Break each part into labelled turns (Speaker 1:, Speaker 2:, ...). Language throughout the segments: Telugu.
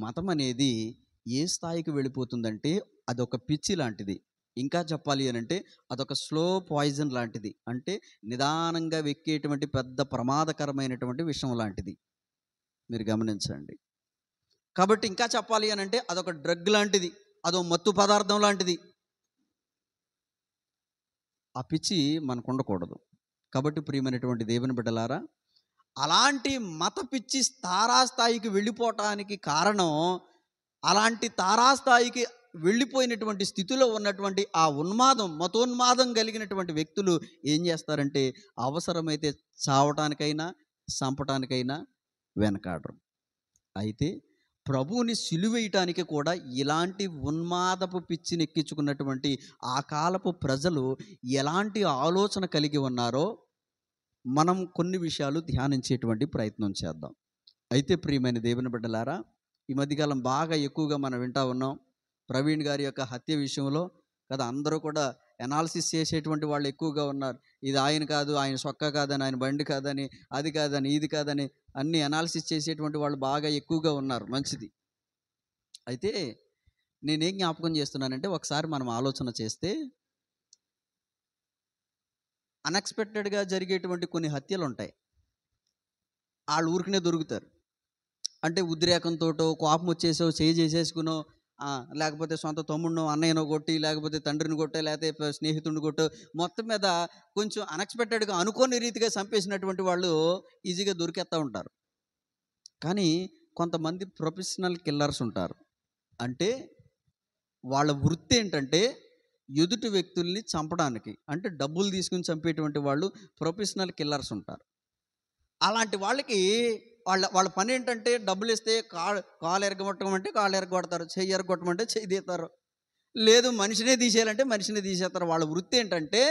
Speaker 1: మతం అనేది ఏ స్థాయికి వెళ్ళిపోతుందంటే అదొక పిచ్చి లాంటిది. ఇంకా చెప్పాలి అనంటే అదొక స్లో పాయిజన్ లాంటిది. అంటే నిదానంగా వెక్కేటువంటి పెద్ద ప్రమాదకరమైనటువంటి విషం లాంటిది. మీరు గమనించండి. కాబట్టి ఇంకా చెప్పాలి అనంటే అదొక డ్రగ్ లాంటిది. అదో మత్తు పదార్థం లాంటిది. ఆ పిచ్చి మనకు ఉండకూడదు. కాబట్టి ప్రియమైనటువంటి దేవుని బిడ్డలారా, అలాంటి మత పిచ్చి తారాస్థాయికి వెళ్ళిపోవటానికి కారణం, అలాంటి తారాస్థాయికి వెళ్ళిపోయినటువంటి స్థితిలో ఉన్నటువంటి ఆ మతోన్మాదం కలిగినటువంటి వ్యక్తులు ఏం చేస్తారంటే అవసరమైతే చావటానికైనా చంపటానికైనా వెనకాడరు. అయితే ప్రభువుని సిలువేయటానికి కూడా ఇలాంటి ఉన్మాదపు పిచ్చిని ఎక్కించుకున్నటువంటి ఆ కాలపు ప్రజలు ఎలాంటి ఆలోచన కలిగి ఉన్నారో మనం కొన్ని విషయాలు ధ్యానించేటువంటి ప్రయత్నం చేద్దాం. అయితే ప్రియమైన దేవుని బిడ్డలారా, ఈ మధ్యకాలం బాగా ఎక్కువగా మనం వింటా ఉన్నాం ప్రవీణ్ గారి యొక్క హత్య విషయంలో కదా. అందరూ కూడా ఎనాలిసిస్ చేసేటువంటి వాళ్ళు ఎక్కువగా ఉన్నారు. ఇది ఆయన కాదు, ఆయన సొక్క కాదని, ఆయన బండి కాదని, అది కాదని, ఇది కాదని అన్ని ఎనాలిసిస్ చేసేటువంటి వాళ్ళు బాగా ఎక్కువగా ఉన్నారు. మంచిది. అయితే నేనేం జ్ఞాపకం చేస్తున్నానంటే, ఒకసారి మనం ఆలోచన చేస్తే అన్ఎక్స్పెక్టెడ్గా జరిగేటువంటి కొన్ని హత్యలు ఉంటాయి. వాళ్ళు ఊరికనే దొరుకుతారు. అంటే ఉద్రేకంతోటో, కోపం వచ్చేసో, చేయి చేసేసుకునో, లేకపోతే సొంత తమ్ముడినో అన్నయ్యనో కొట్టి, లేకపోతే తండ్రిని కొట్టో, లేకపోతే స్నేహితుడిని కొట్టో, మొత్తం మీద కొంచెం అన్ఎక్స్పెక్టెడ్గా అనుకోని రీతిగా చంపేసినటువంటి వాళ్ళు ఈజీగా దొరికేస్తూ ఉంటారు. కానీ కొంతమంది ప్రొఫెషనల్ కిల్లర్స్ ఉంటారు. అంటే వాళ్ళ వృత్తి ఏంటంటే ఎదుటి వ్యక్తుల్ని చంపడానికి, అంటే డబ్బులు తీసుకుని చంపేటువంటి వాళ్ళు ప్రొఫెషనల్ కిల్లర్స్ ఉంటారు. అలాంటి వాళ్ళకి వాళ్ళ పని ఏంటంటే డబ్బులు ఇస్తే కాలు ఎరగొట్టమంటే కాలు ఎరగొడతారు, చెయ్యి ఎరగొట్టమంటే చెయ్యి తీస్తారు, లేదు మనిషినే తీసేయాలంటే మనిషిని తీసేస్తారు. వాళ్ళ వృత్తి ఏంటంటే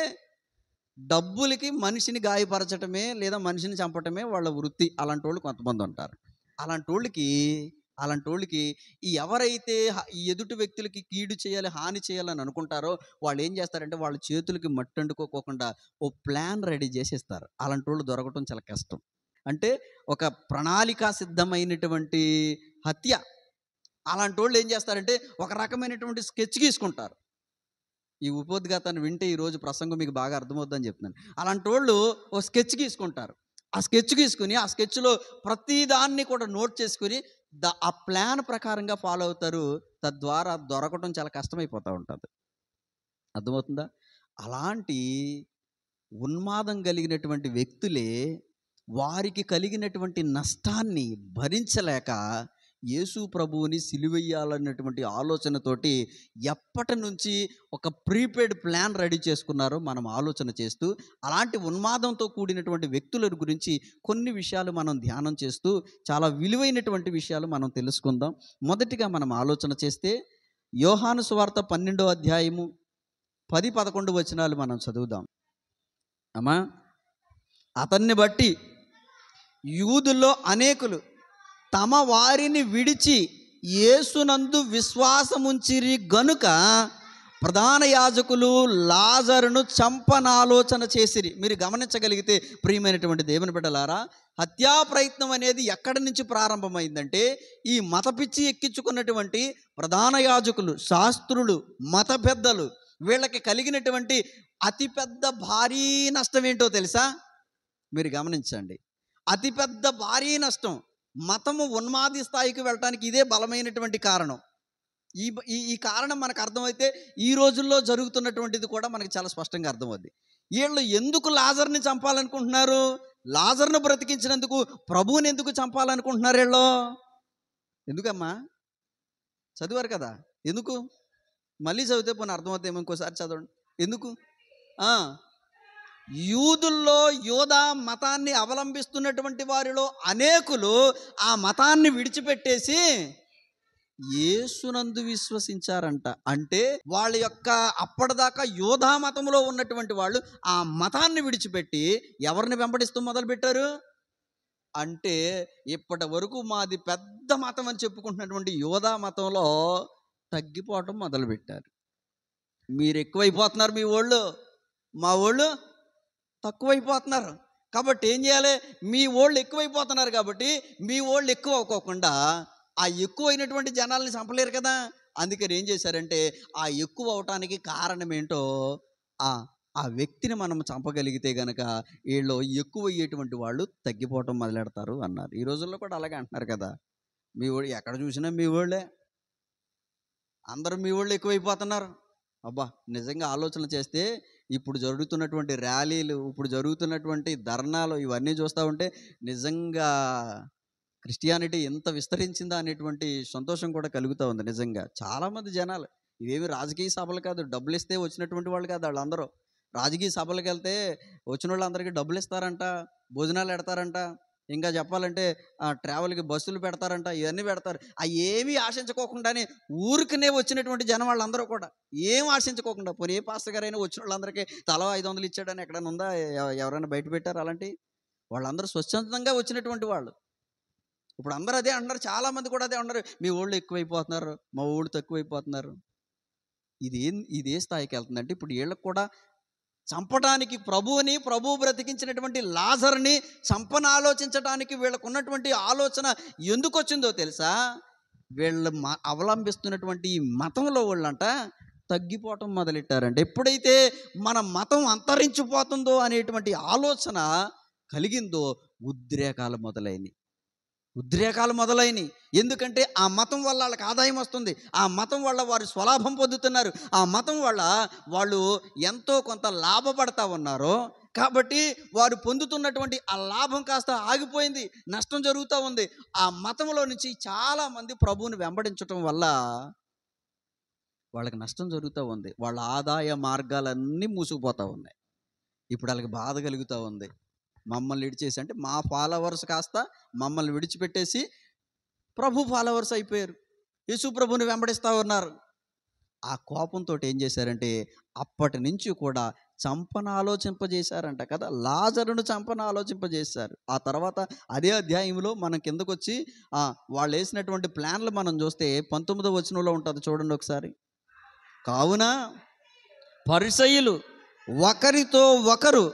Speaker 1: డబ్బులకి మనిషిని గాయపరచటమే లేదా మనిషిని చంపటమే వాళ్ళ వృత్తి. అలాంటి వాళ్ళు కొంతమంది ఉంటారు. అలాంటి వాళ్ళకి ఎవరైతే ఈ ఎదుటి వ్యక్తులకి కీడు చేయాలి, హాని చేయాలని అనుకుంటారో వాళ్ళు ఏం చేస్తారంటే వాళ్ళ చేతులకి మట్టి అంటుకోకుండా ఓ ప్లాన్ రెడీ చేసేస్తారు. అలాంటి వాళ్ళు దొరకటం చాలా కష్టం. అంటే ఒక ప్రణాళికా సిద్ధమైనటువంటి హత్య. అలాంటి వాళ్ళు ఏం చేస్తారంటే ఒక రకమైనటువంటి స్కెచ్ గీసుకుంటారు. ఈ ఉపోద్ఘాతాన్ని వింటే ఈరోజు ప్రసంగం మీకు బాగా అర్థమవుతుందని చెప్తున్నాను. అలాంటి వాళ్ళు ఓ స్కెచ్ గీసుకుంటారు. ఆ స్కెచ్ గీసుకుని ఆ స్కెచ్లో ప్రతిదాన్ని కూడా నోట్ చేసుకుని ఆ ప్లాన్ ప్రకారంగా ఫాలో అవుతారు. తద్వారా దొరకటం చాలా కష్టమైపోతూ ఉంటుంది. అర్థమవుతుందా? అలాంటి ఉన్మాదం కలిగినటువంటి వ్యక్తులే వారికి కలిగినటువంటి నష్టాన్ని భరించలేక యేసు ప్రభువుని సిలువెయ్యాలన్నటువంటి ఆలోచనతోటి ఎప్పటి నుంచి ఒక ప్రీపెయిడ్ ప్లాన్ రెడీ చేసుకున్నారో మనం ఆలోచన చేస్తూ అలాంటి ఉన్మాదంతో కూడినటువంటి వ్యక్తుల గురించి కొన్ని విషయాలు మనం ధ్యానం చేస్తూ చాలా విలువైనటువంటి విషయాలు మనం తెలుసుకుందాం. మొదటిగా మనం ఆలోచన చేస్తే యోహాను సువార్త 12వ అధ్యాయము 10-11 వచనాలు మనం చదువుదాం. అమ్మా, అతన్ని బట్టి యూదుల్లో అనేకులు తమ వారిని విడిచి యేసునందు విశ్వాసముంచిరి గనుక ప్రధాన యాజకులు లాజరును చంపనాలోచన చేసిరి. మీరు గమనించగలిగితే ప్రియమైనటువంటి దేవుని బిడ్డలారా, హత్యా ప్రయత్నం అనేది ఎక్కడి నుంచి ప్రారంభమైందంటే ఈ మత పిచ్చి ఎక్కించుకున్నటువంటి ప్రధాన యాజకులు, శాస్త్రులు, మత పెద్దలు వీళ్ళకి కలిగినటువంటి అతిపెద్ద భారీ నష్టం ఏంటో తెలుసా? మీరు గమనించండి. అతిపెద్ద భారీ నష్టం, మతము ఉన్మాది స్థాయికి వెళ్ళటానికి ఇదే బలమైనటువంటి కారణం. ఈ కారణం మనకు అర్థమైతే ఈ రోజుల్లో జరుగుతున్నటువంటిది కూడా మనకి చాలా స్పష్టంగా అర్థమవుద్ది. వీళ్ళు ఎందుకు లాజర్ని చంపాలనుకుంటున్నారు? లాజర్ను బ్రతికించినందుకు ప్రభువుని ఎందుకు చంపాలనుకుంటున్నారు వీళ్ళు? ఎందుకమ్మా? చదివారు కదా, ఎందుకు? మళ్ళీ చదివితే పోనీ అర్థమవుతాయేమో, ఇంకోసారి చదవండి. ఎందుకు? యూదుల్లో యోధా మతాన్ని అవలంబిస్తున్నటువంటి వారిలో అనేకులు ఆ మతాన్ని విడిచిపెట్టేసి యేసునందు విశ్వసించారంట. అంటే వాళ్ళ యొక్క అప్పటిదాకా యోధా మతంలో ఉన్నటువంటి వాళ్ళు ఆ మతాన్ని విడిచిపెట్టి ఎవరిని వెంబడిస్తూ మొదలుపెట్టారు అంటే ఇప్పటి వరకు మాది పెద్ద మతం అని చెప్పుకుంటున్నటువంటి యోధా మతంలో తగ్గిపోవటం మొదలుపెట్టారు. మీరు ఎక్కువైపోతున్నారు, మీ వాళ్ళు, మా వాళ్ళు తక్కువైపోతున్నారు. కాబట్టి ఏం చేయాలి? మీ వాళ్ళు ఎక్కువైపోతున్నారు కాబట్టి మీ వాళ్ళు ఎక్కువ అవ్వకోకుండా ఆ ఎక్కువైనటువంటి జనాల్ని చంపలేరు కదా. అందుకని ఏం చేశారంటే ఆ ఎక్కువ అవటానికి కారణం ఏంటో ఆ ఆ వ్యక్తిని మనం చంపగలిగితే గనక వీళ్ళు ఎక్కువ అయ్యేటువంటి వాళ్ళు తగ్గిపోవటం మొదలెడతారు అన్నారు. ఈ రోజుల్లో కూడా అలాగే అంటున్నారు కదా. మీ వాళ్ళు ఎక్కడ చూసినా మీ వాళ్ళే, అందరూ మీ వాళ్ళు ఎక్కువైపోతున్నారు. అబ్బా! నిజంగా ఆలోచన చేస్తే ఇప్పుడు జరుగుతున్నటువంటి ర్యాలీలు, ఇప్పుడు జరుగుతున్నటువంటి ధర్నాలు ఇవన్నీ చూస్తూ ఉంటే నిజంగా క్రిస్టియానిటీ ఎంత విస్తరించిందా అనేటువంటి సంతోషం కూడా కలుగుతూ ఉంది. నిజంగా చాలామంది జనాలు, ఇవేమి రాజకీయ సభలు కాదు, డబ్బులు ఇస్తే వచ్చినటువంటి వాళ్ళు కాదు వాళ్ళందరూ. రాజకీయ సభలకు వెళ్తే వచ్చిన వాళ్ళందరికీ డబ్బులు ఇస్తారంట, భోజనాలు పెడతారంట, ఇంకా చెప్పాలంటే ట్రావెల్కి బస్సులు పెడతారంట, ఇవన్నీ పెడతారు. అవి ఏమీ ఆశించుకోకుండానే ఊరికనే వచ్చినటువంటి జనం వాళ్ళందరూ కూడా ఏం ఆశించుకోకుండా, పోనీ ఏ పాస్టర్ గారైనా వచ్చిన వాళ్ళందరికీ తలా 500 ఇచ్చాడని ఎక్కడైనా ఉందా? ఎవరైనా బయట పెట్టారు అలాంటి? వాళ్ళందరూ స్వచ్ఛందంగా వచ్చినటువంటి వాళ్ళు. ఇప్పుడు అందరూ అదే అంటున్నారు, చాలామంది కూడా అదే అంటున్నారు, మీ ఊళ్ళు ఎక్కువైపోతున్నారు, మా ఊళ్ళు తక్కువైపోతున్నారు. ఇదే స్థాయికి వెళ్తుందంటే ఇప్పుడు వీళ్ళకి కూడా చంపడానికి ప్రభువు బ్రతికించినటువంటి లాజర్ని ఆలోచించడానికి వీళ్ళకు ఉన్నటువంటి ఆలోచన ఎందుకు వచ్చిందో తెలుసా? వీళ్ళు అవలంబిస్తున్నటువంటి ఈ మతంలో వాళ్ళంట తగ్గిపోవటం మొదలెట్టారంట. ఎప్పుడైతే మన మతం అంతరించిపోతుందో అనేటువంటి ఆలోచన కలిగిందో ఉద్రేకాలు మొదలైనవి. ఎందుకంటే ఆ మతం వల్ల వాళ్ళకి ఆదాయం వస్తుంది, ఆ మతం వల్ల వారు స్వలాభం పొందుతున్నారు, ఆ మతం వల్ల వాళ్ళు ఎంతో కొంత లాభపడతా ఉన్నారు. కాబట్టి వారు పొందుతున్నటువంటి ఆ లాభం కాస్త ఆగిపోయింది, నష్టం జరుగుతూ ఉంది. ఆ మతంలో నుంచి చాలామంది ప్రభువుని వెంబడించటం వల్ల వాళ్ళకి నష్టం జరుగుతూ ఉంది. వాళ్ళ ఆదాయ మార్గాలన్నీ మూసుకుపోతూ ఉన్నాయి. ఇప్పుడు వాళ్ళకి బాధ కలుగుతూ ఉంది. మమ్మల్ని విడిచేసి, అంటే మా ఫాలోవర్స్ కాస్త మమ్మల్ని విడిచిపెట్టేసి ప్రభు ఫాలోవర్స్ అయిపోయారు, యేసు ప్రభుని వెంబడిస్తూ ఉన్నారు. ఆ కోపంతో ఏం చేశారంటే అప్పటి నుంచి కూడా ఆలోచింపజేశారంట కదా. లాజరును ఆలోచింపజేశారు. ఆ తర్వాత అదే అధ్యాయంలో మనం కిందకు వచ్చి వాళ్ళు వేసినటువంటి ప్లాన్లు మనం చూస్తే 19వ వచనంలో ఉంటుంది, చూడండి ఒకసారి. కావున పరిసయ్యులు ఒకరితో ఒకరు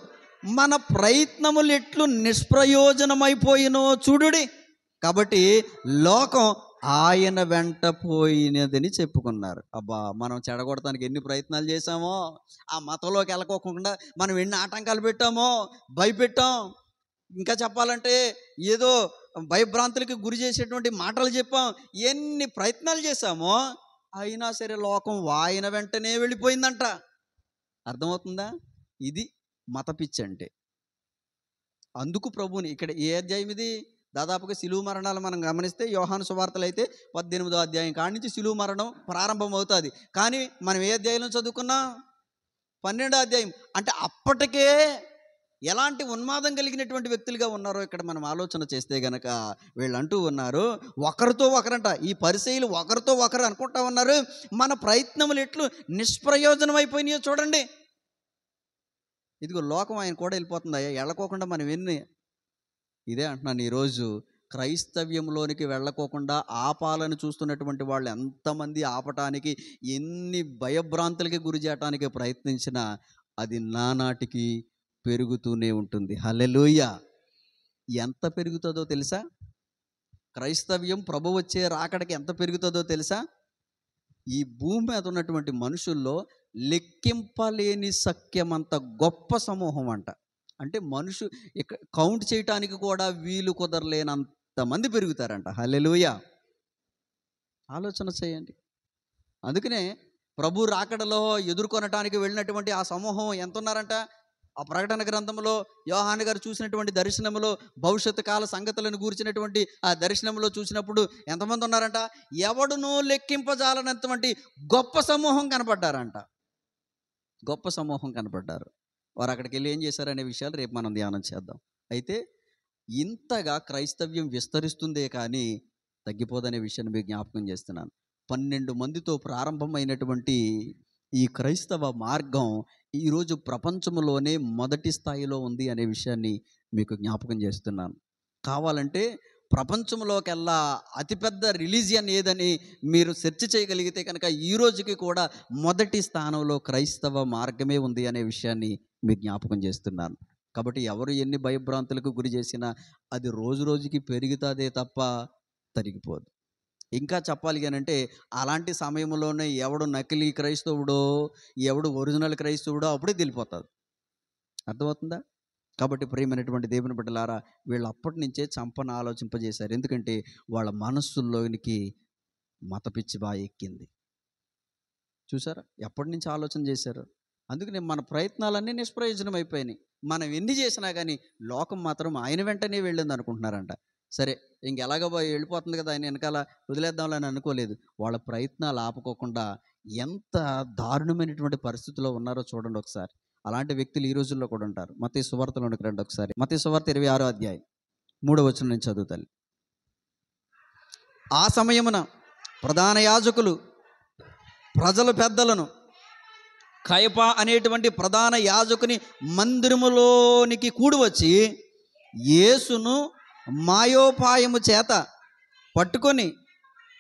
Speaker 1: మన ప్రయత్నములు ఎట్లు నిష్ప్రయోజనమైపోయినో చూడుడి, కాబట్టి లోకం ఆయన వెంట పోయినదని చెప్పుకున్నారు. అబ్బా, మనం చెడగొడటానికి ఎన్ని ప్రయత్నాలు చేశామో, ఆ మతంలోకి వెళ్ళకోకుండా మనం ఎన్ని ఆటంకాలు పెట్టామో, భయపెట్టాం. ఇంకా చెప్పాలంటే ఏదో భయభ్రాంతులకి గురి చేసేటువంటి మాటలు చెప్పాం, ఎన్ని ప్రయత్నాలు చేశామో అయినా సరే లోకం ఆయన వెంటనే వెళ్ళిపోయిందంట. అర్థమవుతుందా? ఇది మత పిచ్చి అంటే. అందుకు ప్రభువుని ఇక్కడ ఏ అధ్యాయం ఇది? దాదాపుగా సిలువ మరణాలు మనం గమనిస్తే యోహాను సువార్తలు అయితే 18వ అధ్యాయం కాడి నుంచి సిలువ మరణం ప్రారంభం అవుతుంది. కానీ మనం ఏ అధ్యాయంలో చదువుకున్నాం? 12వ అధ్యాయం. అంటే అప్పటికే ఎలాంటి ఉన్మాదం కలిగినటువంటి వ్యక్తులుగా ఉన్నారో ఇక్కడ మనం ఆలోచన చేస్తే గనక వీళ్ళు అంటూ ఉన్నారు, ఒకరితో ఒకరంట, ఈ పరిసయ్యులు ఒకరితో ఒకరు అనుకుంటా ఉన్నారు, మన ప్రయత్నములు ఎట్లు నిష్ప్రయోజనం అయిపోయినాయో చూడండి. ఇదిగో లోకం ఆయన కూడా వెళ్ళిపోతుంది, వెళ్ళకోకుండా మనం ఇదే అంటున్నాను, ఈరోజు క్రైస్తవ్యంలోనికి వెళ్ళకోకుండా ఆపాలని చూస్తున్నటువంటి వాళ్ళు ఎంతమంది ఆపటానికి, ఎన్ని భయభ్రాంతులకి గురి చేయటానికి ప్రయత్నించినా అది నానాటికి పెరుగుతూనే ఉంటుంది. హల్లెలూయా! ఎంత పెరుగుతుందో తెలుసా? క్రైస్తవ్యం ప్రభు వచ్చే రాకడికి ఎంత పెరుగుతుందో తెలుసా? ఈ భూమి మీద ఉన్నటువంటి మనుషుల్లో లెక్కింపలేని సఖ్యమంత గొప్ప సమూహం అంట. అంటే ఇక్కడ కౌంట్ చేయటానికి కూడా వీలు కుదరలేనంత మంది పెరుగుతారంట. హల్లెలూయా! ఆలోచన చేయండి. అందుకనే ప్రభు రాకడలో ఎదుర్కొనటానికి వెళ్ళినటువంటి ఆ సమూహం ఎంత ఉన్నారంట? ఆ ప్రకటన గ్రంథంలో యోహాను గారు చూసినటువంటి దర్శనంలో, భవిష్యత్తు కాల సంగతులను గూర్చినటువంటి ఆ దర్శనంలో చూసినప్పుడు ఎంతమంది ఉన్నారంట? ఎవడునూ లెక్కింపజాలనంతటువంటి గొప్ప సమూహం కనపడ్డారంట. గొప్ప సమూహం కనపడ్డారు. వారు అక్కడికి వెళ్ళి ఏం చేశారనే విషయాలు రేపు మనం ధ్యానం చేద్దాం. అయితే ఇంతగా క్రైస్తవ్యం విస్తరిస్తుందే కానీ తగ్గిపోదనే విషయాన్ని మీకు జ్ఞాపకం చేస్తున్నాను. 12 మందితో ప్రారంభమైనటువంటి ఈ క్రైస్తవ మార్గం ఈరోజు ప్రపంచంలోనే మొదటి స్థాయిలో ఉంది అనే విషయాన్ని మీకు జ్ఞాపకం చేస్తున్నాను. కావాలంటే ప్రపంచంలోకెల్లా అతిపెద్ద రిలీజియన్ ఏదని మీరు సెర్చ్ చేయగలిగితే కనుక ఈ రోజుకి కూడా మొదటి స్థానంలో క్రైస్తవ మార్గమే ఉంది అనే విషయాన్ని మీకు జ్ఞాపకం చేస్తున్నాను. కాబట్టి ఎవరు ఎన్ని భయభ్రాంతులకు గురి చేసినా అది రోజు రోజుకి పెరుగుతుందే తప్ప తరిగిపోదు. ఇంకా చెప్పాలి అనంటే అలాంటి సమయంలోనే ఎవడు నకిలీ క్రైస్తవుడో, ఎవడు ఒరిజినల్ క్రైస్తవుడో అప్పుడే తెలిపోతుంది. అర్థమవుతుందా? కాబట్టి ప్రియమైనటువంటి దేవుని బిడ్డలారా, వీళ్ళు అప్పటి నుంచే చంపను ఆలోచింపజేశారు. ఎందుకంటే వాళ్ళ మనస్సుల్లోనికి మత పిచ్చి బాగా ఎక్కింది. చూసారా ఎప్పటి నుంచి ఆలోచన చేశారు. అందుకని మన ప్రయత్నాలన్నీ నిష్ప్రయోజనం అయిపోయినాయి. మనం ఎన్ని చేసినా కానీ లోకం మాత్రం ఆయన వెంటనే వెళ్ళింది అనుకుంటున్నారంట. సరే ఇంకెలాగో వెళ్ళిపోతుంది కదా, ఆయన వెనకాల వదిలేద్దాంలని అనుకోలేదు. వాళ్ళ ప్రయత్నాలు ఆపుకోకుండా ఎంత దారుణమైనటువంటి పరిస్థితిలో ఉన్నారో చూడండి ఒకసారి. అలాంటి వ్యక్తులు ఈ రోజుల్లో కూడా ఉంటారు. మత్తయి సువార్తలోనికి రండి ఒకసారి. మత్తయి సువార్త 26వ అధ్యాయం 3వ వచనం నుంచి చదువుతాను. ఆ సమయమున ప్రధాన యాజకులు ప్రజల పెద్దలను కయప అనేటువంటి ప్రధాన యాజకుని మందిరములోనికి కూడి వచ్చి యేసును మాయోపాయము చేత పట్టుకొని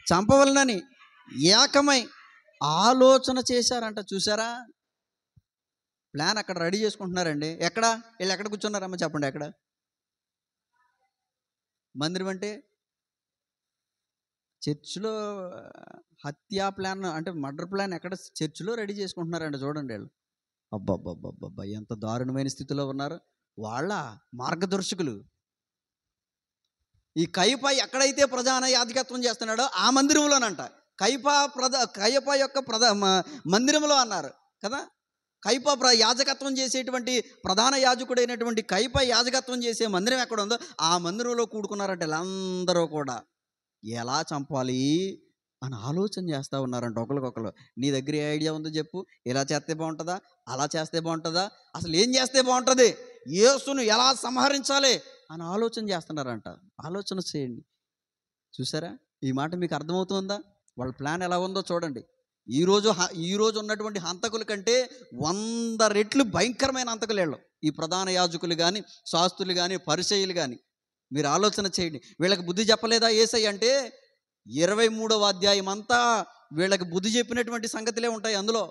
Speaker 1: చంపవలనని ఏకమై ఆలోచన చేశారంట. చూసారా, ప్లాన్ అక్కడ రెడీ చేసుకుంటున్నారండి. వీళ్ళు ఎక్కడ కూర్చున్నారమ్మా చెప్పండి? ఎక్కడ మందిరం అంటే చర్చిలో హత్యా ప్లాన్ అంటే మర్డర్ ప్లాన్ ఎక్కడ చర్చిలో రెడీ చేసుకుంటున్నారంట. చూడండి వీళ్ళు. అబ్బబ్బబ్బబ్బబ్బా ఎంత దారుణమైన స్థితిలో ఉన్నారు. వాళ్ళ మార్గదర్శకులు ఈ కయప ఎక్కడైతే ప్రధాన యాజకత్వం చేస్తున్నాడో ఆ మందిరంలోనంట. కయప యొక్క మందిరంలో అన్నారు కదా. కయప యాజకత్వం చేసేటువంటి ప్రధాన యాజకుడైనటువంటి కయప యాజకత్వం చేసే మందిరం ఎక్కడ ఉందో ఆ మందిరంలో కూడుకున్నారంటే వీళ్ళందరూ కూడా ఎలా చంపాలి అని ఆలోచన చేస్తూ ఉన్నారంట ఒకరికొకరు. నీ దగ్గర ఏ ఐడియా ఉందో చెప్పు. ఇలా చేస్తే బాగుంటుందా, అలా చేస్తే బాగుంటుందా, అసలు ఏం చేస్తే బాగుంటుంది, యేసును ఎలా సంహరించాలి అని ఆలోచన చేస్తున్నారంట. ఆలోచన చేయండి. చూసారా, ఈ మాట మీకు అర్థమవుతుందా? వాళ్ళ ప్లాన్ ఎలా ఉందో చూడండి. ఈరోజు ఉన్నటువంటి హంతకుల కంటే 100 రెట్లు భయంకరమైన హంతకులు వీళ్ళు. ఈ ప్రధాన యాజకులు కానీ, శాస్త్రులు కానీ, పరిసయ్యులు కానీ. మీరు ఆలోచన చేయండి. వీళ్ళకి బుద్ధి చెప్పలేదా యేసయ్య అంటే? 23వ అధ్యాయం అంతా వీళ్ళకి బుద్ధి చెప్పినటువంటి సంగతులే ఉంటాయి. అందులో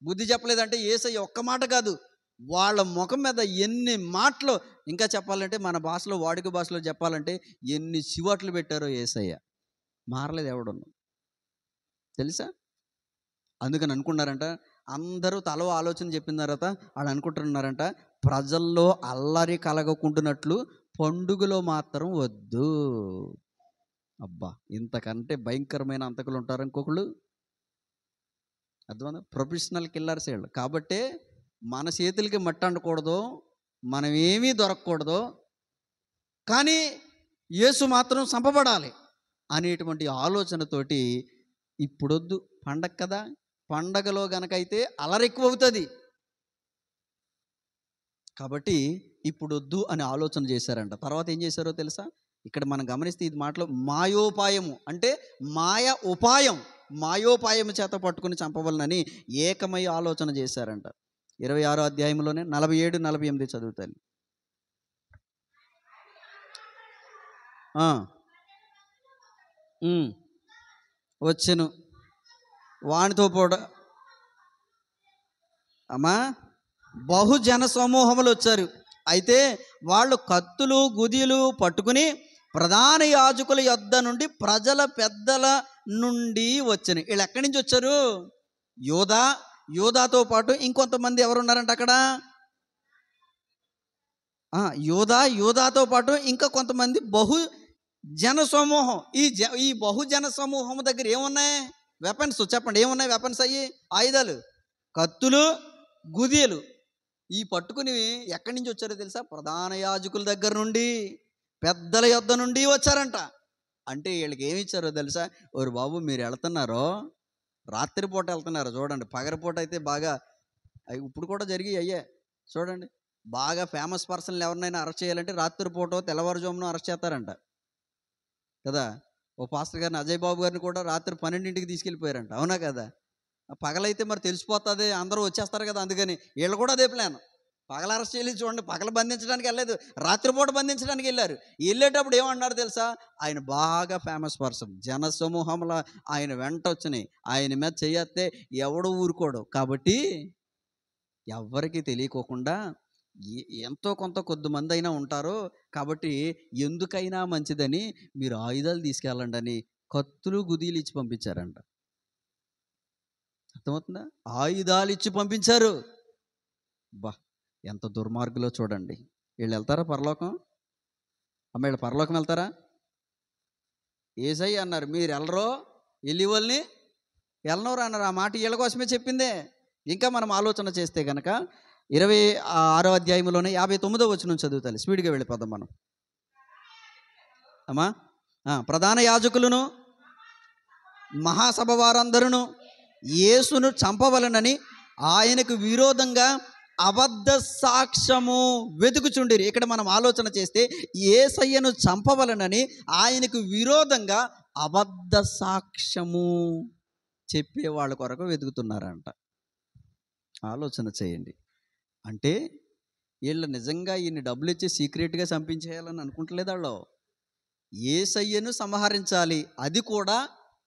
Speaker 1: బుద్ధి చెప్పలేదంటే యేసయ్య ఒక్క మాట కాదు, వాళ్ళ ముఖం మీద ఎన్ని మాటలు, ఇంకా చెప్పాలంటే మన భాషలో, వాడుక భాషలో చెప్పాలంటే ఎన్ని చివాట్లు పెట్టారో యేసయ్య. మారలేదు ఎవడున్నా, తెలుసా? అందుకని అనుకున్నారంట, అందరూ తలో ఆలోచన చెప్పిన తర్వాత వాళ్ళు అనుకుంటున్నారంట, ప్రజల్లో అల్లరి కలగకుంటున్నట్లు పండుగలో మాత్రం వద్దు. అబ్బా, ఇంతకంటే భయంకరమైన అంతకులు ఉంటారు ఇంకొకళ్ళు. అర్థమైందా? ప్రొఫెషనల్ కిల్లర్స్ వీళ్ళు. కాబట్టే మన చేతులకి మట్టి అండకూడదు, మనం ఏమీ దొరకకూడదు, కానీ యేసు మాత్రం చంపబడాలి అనేటువంటి ఆలోచనతోటి ఇప్పుడొద్దు, పండగ కదా, పండగలో గనకైతే అలరి ఎక్కువ అవుతుంది కాబట్టి ఇప్పుడొద్దు అని ఆలోచన చేశారంట. తర్వాత ఏం చేశారో తెలుసా? ఇక్కడ మనం గమనిస్తే ఇది మాటలో మాయోపాయము అంటే మాయోపాయము చేత పట్టుకుని చంపవలనని ఏకమై ఆలోచన చేశారంట. 26వ అధ్యాయంలోనే 47, 48 చదువుతాను. వచ్చెను వానితో కూడా అమ్మా బహుజన సమూహములు వచ్చారు. అయితే వాళ్ళు కత్తులు గుదిలు పట్టుకుని ప్రధాన యాజకుల యొద్ద నుండి ప్రజల పెద్దల నుండి వచ్చాను. వీళ్ళు ఎక్కడి నుంచి వచ్చారు? యోధాతో పాటు ఇంకొంతమంది ఎవరున్నారంట అక్కడ? యోధాతో పాటు ఇంకా కొంతమంది బహుజన సమూహం. ఈ బహుజన సమూహం దగ్గర ఏమున్నాయి? వెపన్స్. చెప్పండి, ఏమున్నాయి వెపన్స్? అయ్యి ఆయుధాలు, కత్తులు, గుదియలు. ఈ పట్టుకుని ఎక్కడి నుంచి వచ్చారో తెలుసా? ప్రధాన యాజకుల దగ్గర నుండి, పెద్దల యొద్ద నుండి వచ్చారంట. అంటే వీళ్ళకి ఏమి ఇచ్చారో తెలుసా? ఓరు బాబు, మీరు వెళ్తున్నారో రాత్రిపూట వెళ్తున్నారు చూడండి. పగలపూట అయితే బాగా ఇప్పుడు కూడా జరిగి అయ్యే చూడండి. బాగా ఫేమస్ పర్సన్లు ఎవరినైనా అరెస్ట్ చేయాలంటే రాత్రిపూట తెల్లవారుజామున అరెస్ట్ చేస్తారంట కదా. ఓ పాస్టర్ గారిని, అజయ్ బాబు గారిని కూడా రాత్రి 12ంటికి తీసుకెళ్ళిపోయారంట. అవునా కదా? పగలైతే మరి తెలిసిపోతుంది, అందరూ వచ్చేస్తారు కదా. అందుకని వీళ్ళు కూడా అదే ప్లాన్. పగల అరెస్ట్ చేయలేదు చూడండి. పగల బంధించడానికి వెళ్ళలేదు, రాత్రిపూట బంధించడానికి వెళ్ళారు. వెళ్ళేటప్పుడు ఏమన్నారు తెలుసా? ఆయన బాగా ఫేమస్ పర్సన్, జన సమూహంలో ఆయన వెంట వచ్చినాయి. ఆయన మీద చేయస్తే ఎవడు ఊరుకోడు. కాబట్టి ఎవరికి తెలియకోకుండా ఎంతో కొంత కొద్దిమంది అయినా ఉంటారు. కాబట్టి ఎందుకైనా మంచిదని మీరు ఆయుధాలు తీసుకెళ్ళండి అని కత్తులు గుదీలు ఇచ్చి పంపించారంట. అర్థమవుతుందా? ఆయుధాలు ఇచ్చి పంపించారు. బా, ఎంత దుర్మార్గులో చూడండి. వీళ్ళు వెళ్తారా పరలోకం? అమ్మ, వీళ్ళు పరలోకం వెళ్తారా? యేసయ్య అన్నారు, మీరు వెళ్ళరో, వెళ్ళి వాళ్ళని వెళ్ళనవరు అన్నారు. ఆ మాట వీళ్ళ కోసమే చెప్పిందే. ఇంకా మనం ఆలోచన చేస్తే కనుక 26వ అధ్యాయంలోనే 59వ వచనం చదువుతాలి. స్పీడ్గా వెళ్ళిపోదాం మనం. అమ్మా, ప్రధాన యాజకులను మహాసభ వారందరూ యేసును చంపవలనని ఆయనకు విరోధంగా అబద్ధ సాక్ష్యము వెతుకుచుండిరి. ఇక్కడ మనం ఆలోచన చేస్తే యేసయ్యను చంపవలనని ఆయనకు విరోధంగా అబద్ధ సాక్ష్యము చెప్పే వాళ్ళ కొరకు వెతుకుతున్నారంట. ఆలోచన చేయండి. అంటే వీళ్ళు నిజంగా ఈయన డబ్బులు ఇచ్చి సీక్రెట్గా చంపించేయాలని అనుకుంటలేదు. వాళ్ళు యేసయ్యను సంహరించాలి, అది కూడా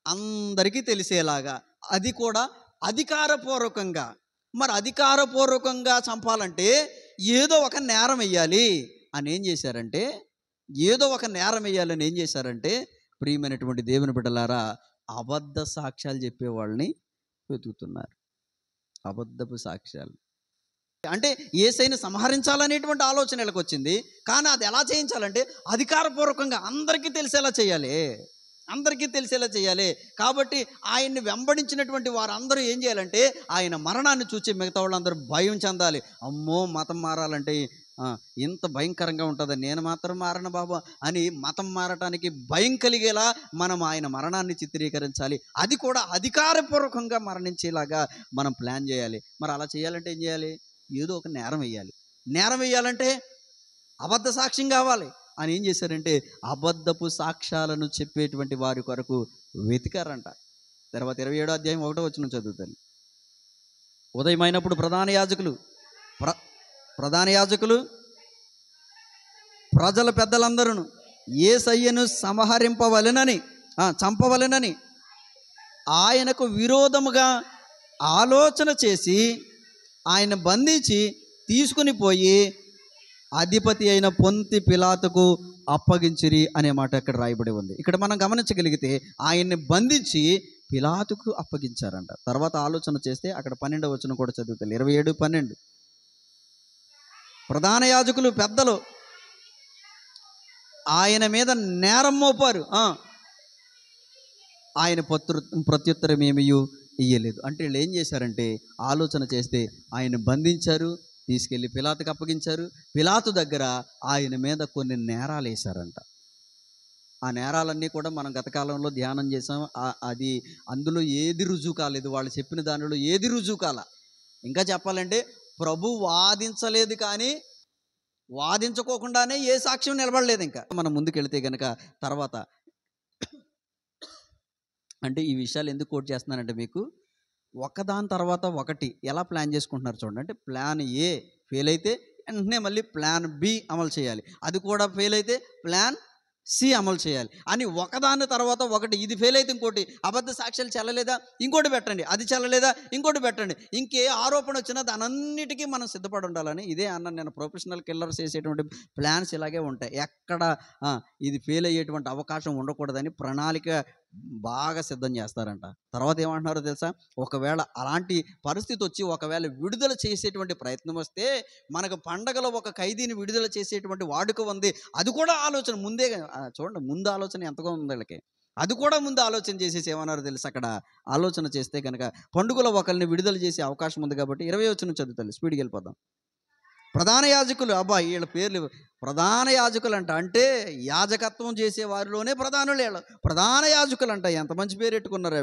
Speaker 1: అందరికీ తెలిసేలాగా, అది కూడా అధికారపూర్వకంగా. మరి అధికారపూర్వకంగా చంపాలంటే ఏదో ఒక నేరం వేయాలి అని ఏం చేశారంటే, ప్రియమైనటువంటి దేవుని బిడ్డలారా, అబద్ధ సాక్ష్యాలు చెప్పే వాళ్ళని వెతుకుతున్నారు. అబద్ధపు సాక్ష్యాలు అంటే యేసయ్యను సంహరించాలనేటువంటి ఆలోచన వీళ్ళకి వచ్చింది. కానీ అది ఎలా చేయించాలంటే అధికారపూర్వకంగా అందరికీ తెలిసేలా చేయాలి. కాబట్టి ఆయన్ని వెంబడించినటువంటి వారందరూ ఏం చేయాలంటే ఆయన మరణాన్ని చూసి మిగతా వాళ్ళందరూ భయం చెందాలి. అమ్మో, మతం మారాలంటే ఇంత భయంకరంగా ఉంటుందని, నేను మాత్రం మారను బాబా అని మతం మారటానికి భయం కలిగేలా మనం ఆయన మరణాన్ని చిత్రీకరించాలి. అది కూడా అధికారపూర్వకంగా మరణించేలాగా మనం ప్లాన్ చేయాలి. మరి అలా చేయాలంటే ఏం చేయాలి? ఏదో ఒక నేరం వేయాలి. నేరం వేయాలంటే అబద్ధ సాక్ష్యం కావాలి అని ఏం చేశారంటే అబద్ధపు సాక్ష్యాలను చెప్పేటువంటి వారి కొరకు వెతికారంట. తర్వాత 27వ అధ్యాయం 1వ వచనం చదువుతాను. ఉదయమైనప్పుడు ప్రధాన యాజకులు ప్రజల పెద్దలందరూ యేసయ్యను చంపవలెనని ఆయనకు విరోధముగా ఆలోచన చేసి ఆయన బంధించి తీసుకుని పోయి అధిపతి అయిన పొంతి పిలాతుకు అప్పగించిరి అనే మాట ఇక్కడ రాయబడి ఉంది. ఇక్కడ మనం గమనించగలిగితే ఆయన్ని బంధించి పిలాతుకు అప్పగించారంట. తర్వాత ఆలోచన చేస్తే అక్కడ 12వ వచనం కూడా చదువుతారు. 27:12. ప్రధాన యాజకులు పెద్దలు ఆయన మీద నేరం మోపారు. ఆయన ప్రత్యుత్తరం ఏమీ ఇయ్యలేదు. అంటే వీళ్ళు ఏం చేశారంటే ఆలోచన చేస్తే ఆయన బంధించారు, తీసుకెళ్ళి పిలాతుకు అప్పగించారు. పిలాతు దగ్గర ఆయన మీద కొన్ని నేరాలు వేశారంట. ఆ నేరాలన్నీ కూడా మనం గత కాలంలో ధ్యానం చేసాం. అది అందులో ఏది రుజువు కాలేదు. వాళ్ళు చెప్పిన దానిలో ఏది రుజువు కాల. ఇంకా చెప్పాలంటే ప్రభు వాదించలేదు, కానీ వాదించుకోకుండానే ఏ సాక్ష్యం నిలబడలేదు. ఇంకా మనం ముందుకెళ్తే కనుక తర్వాత అంటే ఈ విషయాలు ఎందుకు కోట్ చేస్తున్నానంటే మీకు ఒకదాని తర్వాత ఒకటి ఎలా ప్లాన్ చేసుకుంటున్నారు చూడండి. అంటే ప్లాన్ ఏ ఫెయిల్ అయితే వెంటనే మళ్ళీ ప్లాన్ బి అమలు చేయాలి, అది కూడా ఫెయిల్ అయితే ప్లాన్ సి అమలు చేయాలి అని ఒకదాని తర్వాత ఒకటి. ఇది ఫెయిల్ అయితే ఇంకోటి, అబద్ధ సాక్ష్యాలు చెల్లలేదా ఇంకోటి పెట్టండి, అది చెల్లలేదా ఇంకోటి పెట్టండి, ఇంకే ఆరోపణ వచ్చినా దానన్నిటికీ మనం సిద్ధపడి ఉండాలని. ఇదే అన్న నేను ప్రొఫెషనల్ కిల్లర్స్ చేసేటువంటి ప్లాన్స్ ఇలాగే ఉంటాయి. ఎక్కడ ఇది ఫెయిల్ అయ్యేటువంటి అవకాశం ఉండకూడదని ప్రణాళిక బాగా సిద్ధం చేస్తారంట. తర్వాత ఏమంటున్నారో తెలుసా? ఒకవేళ అలాంటి పరిస్థితి వచ్చి ఒకవేళ విడుదల చేసేటువంటి ప్రయత్నం వస్తే, మనకు పండగలో ఒక ఖైదీని విడుదల చేసేటువంటి వాడుక ఉంది, అది కూడా ఆలోచన ముందే చూడండి. ముందు ఆలోచన ఎంతగా ఉంది వీళ్ళకి. అది కూడా ముందు ఆలోచన చేసేసి ఏమన్నారో తెలుసు? అక్కడ ఆలోచన చేస్తే కనుక పండుగలో ఒకరిని విడుదల చేసే అవకాశం ఉంది కాబట్టి 20వ వచనం చదువుతాను. స్పీడ్కి వెళ్ళిపోదాం. ప్రధాన యాజకులు, వీళ్ళ పేర్లు ప్రధాన యాజకులు అంట. అంటే యాజకత్వం చేసే వారిలోనే ప్రధానులు వీళ్ళు. ప్రధాన యాజకులు అంట. ఎంత మంచి పేరు పెట్టుకున్నారో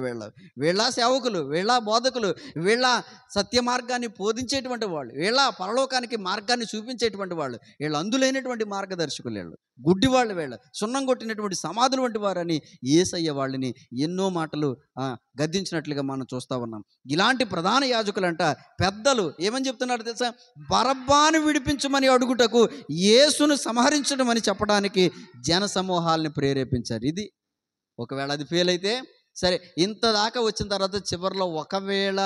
Speaker 1: వీళ్ళ సేవకులు, వీళ్ళ బోధకులు, వీళ్ళ సత్య మార్గాన్ని బోధించేటువంటి వాళ్ళు, వీళ్ళ పరలోకానికి మార్గాన్ని చూపించేటువంటి వాళ్ళు, వీళ్ళు అందులైనటువంటి మార్గదర్శకులు, వీళ్ళు గుడ్డి వాళ్ళు, వీళ్ళ సున్నం కొట్టినటువంటి సమాధులు వంటి వారని యేసయ్య వాళ్ళని ఎన్నో మాటలు గద్దించినట్లుగా మనం చూస్తూ ఉన్నాం. ఇలాంటి ప్రధాన యాజకులంట పెద్దలు ఏమని చెప్తున్నారు తెలుసా? బరబ్బాను విడిపించమని అడుగుటకు యేసును సంహరించడం అని చెప్పడానికి జన సమూహాలని ప్రేరేపించారు. ఇది ఒకవేళ అది ఫెయిల్ అయితే సరే, ఇంత దాకా వచ్చిన తర్వాత చివరిలో ఒకవేళ